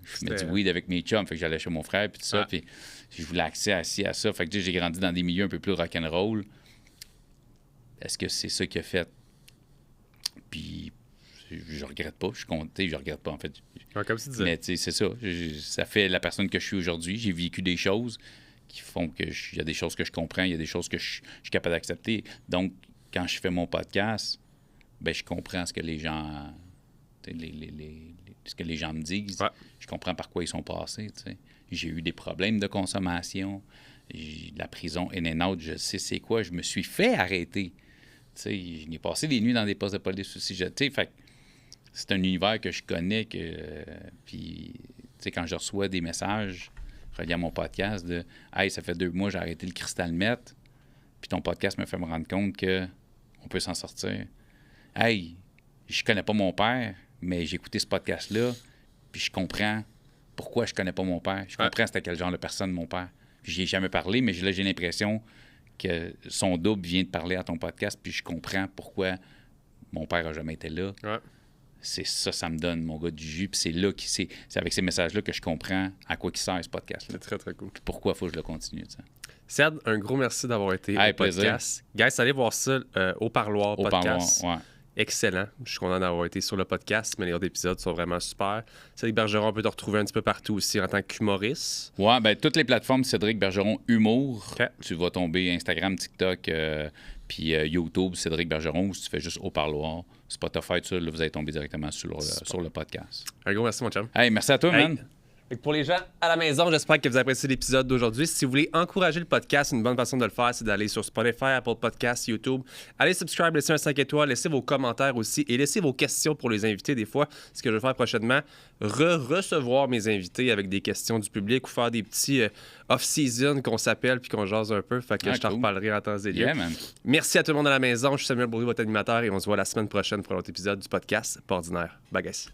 je me dis weed avec mes chums, fait que j'allais chez mon frère, puis tout ça, puis je voulais accès à ça. Fait que j'ai grandi dans des milieux un peu plus rock'n'roll. Est-ce que c'est ça qui a fait? Puis je regrette pas, je suis content, je regrette pas, en fait. Ouais, comme tu disais. Mais c'est ça, ça fait la personne que je suis aujourd'hui. J'ai vécu des choses qui font que il y a des choses que je comprends, il y a des choses que je suis capable d'accepter. Donc, quand je fais mon podcast, ben je comprends ce que les gens... ce que les gens me disent. Ouais. Je comprends par quoi ils sont passés. T'sais. J'ai eu des problèmes de consommation. La prison in and out, je sais c'est quoi. Je me suis fait arrêter. J'ai passé des nuits dans des postes de police aussi. Fait, c'est un univers que je connais. Puis, quand je reçois des messages reliés à mon podcast de « Hey, ça fait 2 mois, j'ai arrêté le cristal meth. Puis ton podcast me fait me rendre compte qu'on peut s'en sortir. Hey, je connais pas mon père, mais j'ai écouté ce podcast-là, puis je comprends pourquoi je connais pas mon père. Je comprends c'était quel genre de personne, mon père. J'y ai jamais parlé, mais là, j'ai l'impression que son double vient de parler à ton podcast, puis je comprends pourquoi mon père a jamais été là. Ouais. C'est ça me donne, mon gars, du jus. Puis c'est avec ces messages-là que je comprends à quoi il sert ce podcast-là. C'est très, très cool. Puis pourquoi il faut que je le continue, t'sais. Ced, un gros merci d'avoir été au podcast. Guys, allez voir ça au Parloir podcast. Parloir, ouais. Excellent. Je suis content d'avoir été sur le podcast, mais les autres épisodes sont vraiment super. Cédric Bergeron, on peut te retrouver un petit peu partout aussi en tant qu'humoriste. Ouais, ben toutes les plateformes Cédric Bergeron Humour. Okay. Tu vas tomber Instagram, TikTok, puis YouTube, Cédric Bergeron, ou si tu fais juste Au Parloir, Spotify, tout ça, là, vous allez tomber directement sur le podcast. Un gros merci, mon chum. Hey, merci à toi, man. Pour les gens à la maison, j'espère que vous appréciez l'épisode d'aujourd'hui. Si vous voulez encourager le podcast, une bonne façon de le faire, c'est d'aller sur Spotify, Apple Podcasts, YouTube. Allez subscribe, laissez un 5 étoiles, laissez vos commentaires aussi et laissez vos questions pour les invités des fois. Ce que je vais faire prochainement, recevoir mes invités avec des questions du public ou faire des petits off-season qu'on s'appelle puis qu'on jase un peu. Fait que je t'en reparlerai en temps et lieu. Yeah, man. Merci à tout le monde à la maison. Je suis Samuel Bourry, votre animateur, et on se voit la semaine prochaine pour un autre épisode du podcast Pas ordinaire. Bye, guys.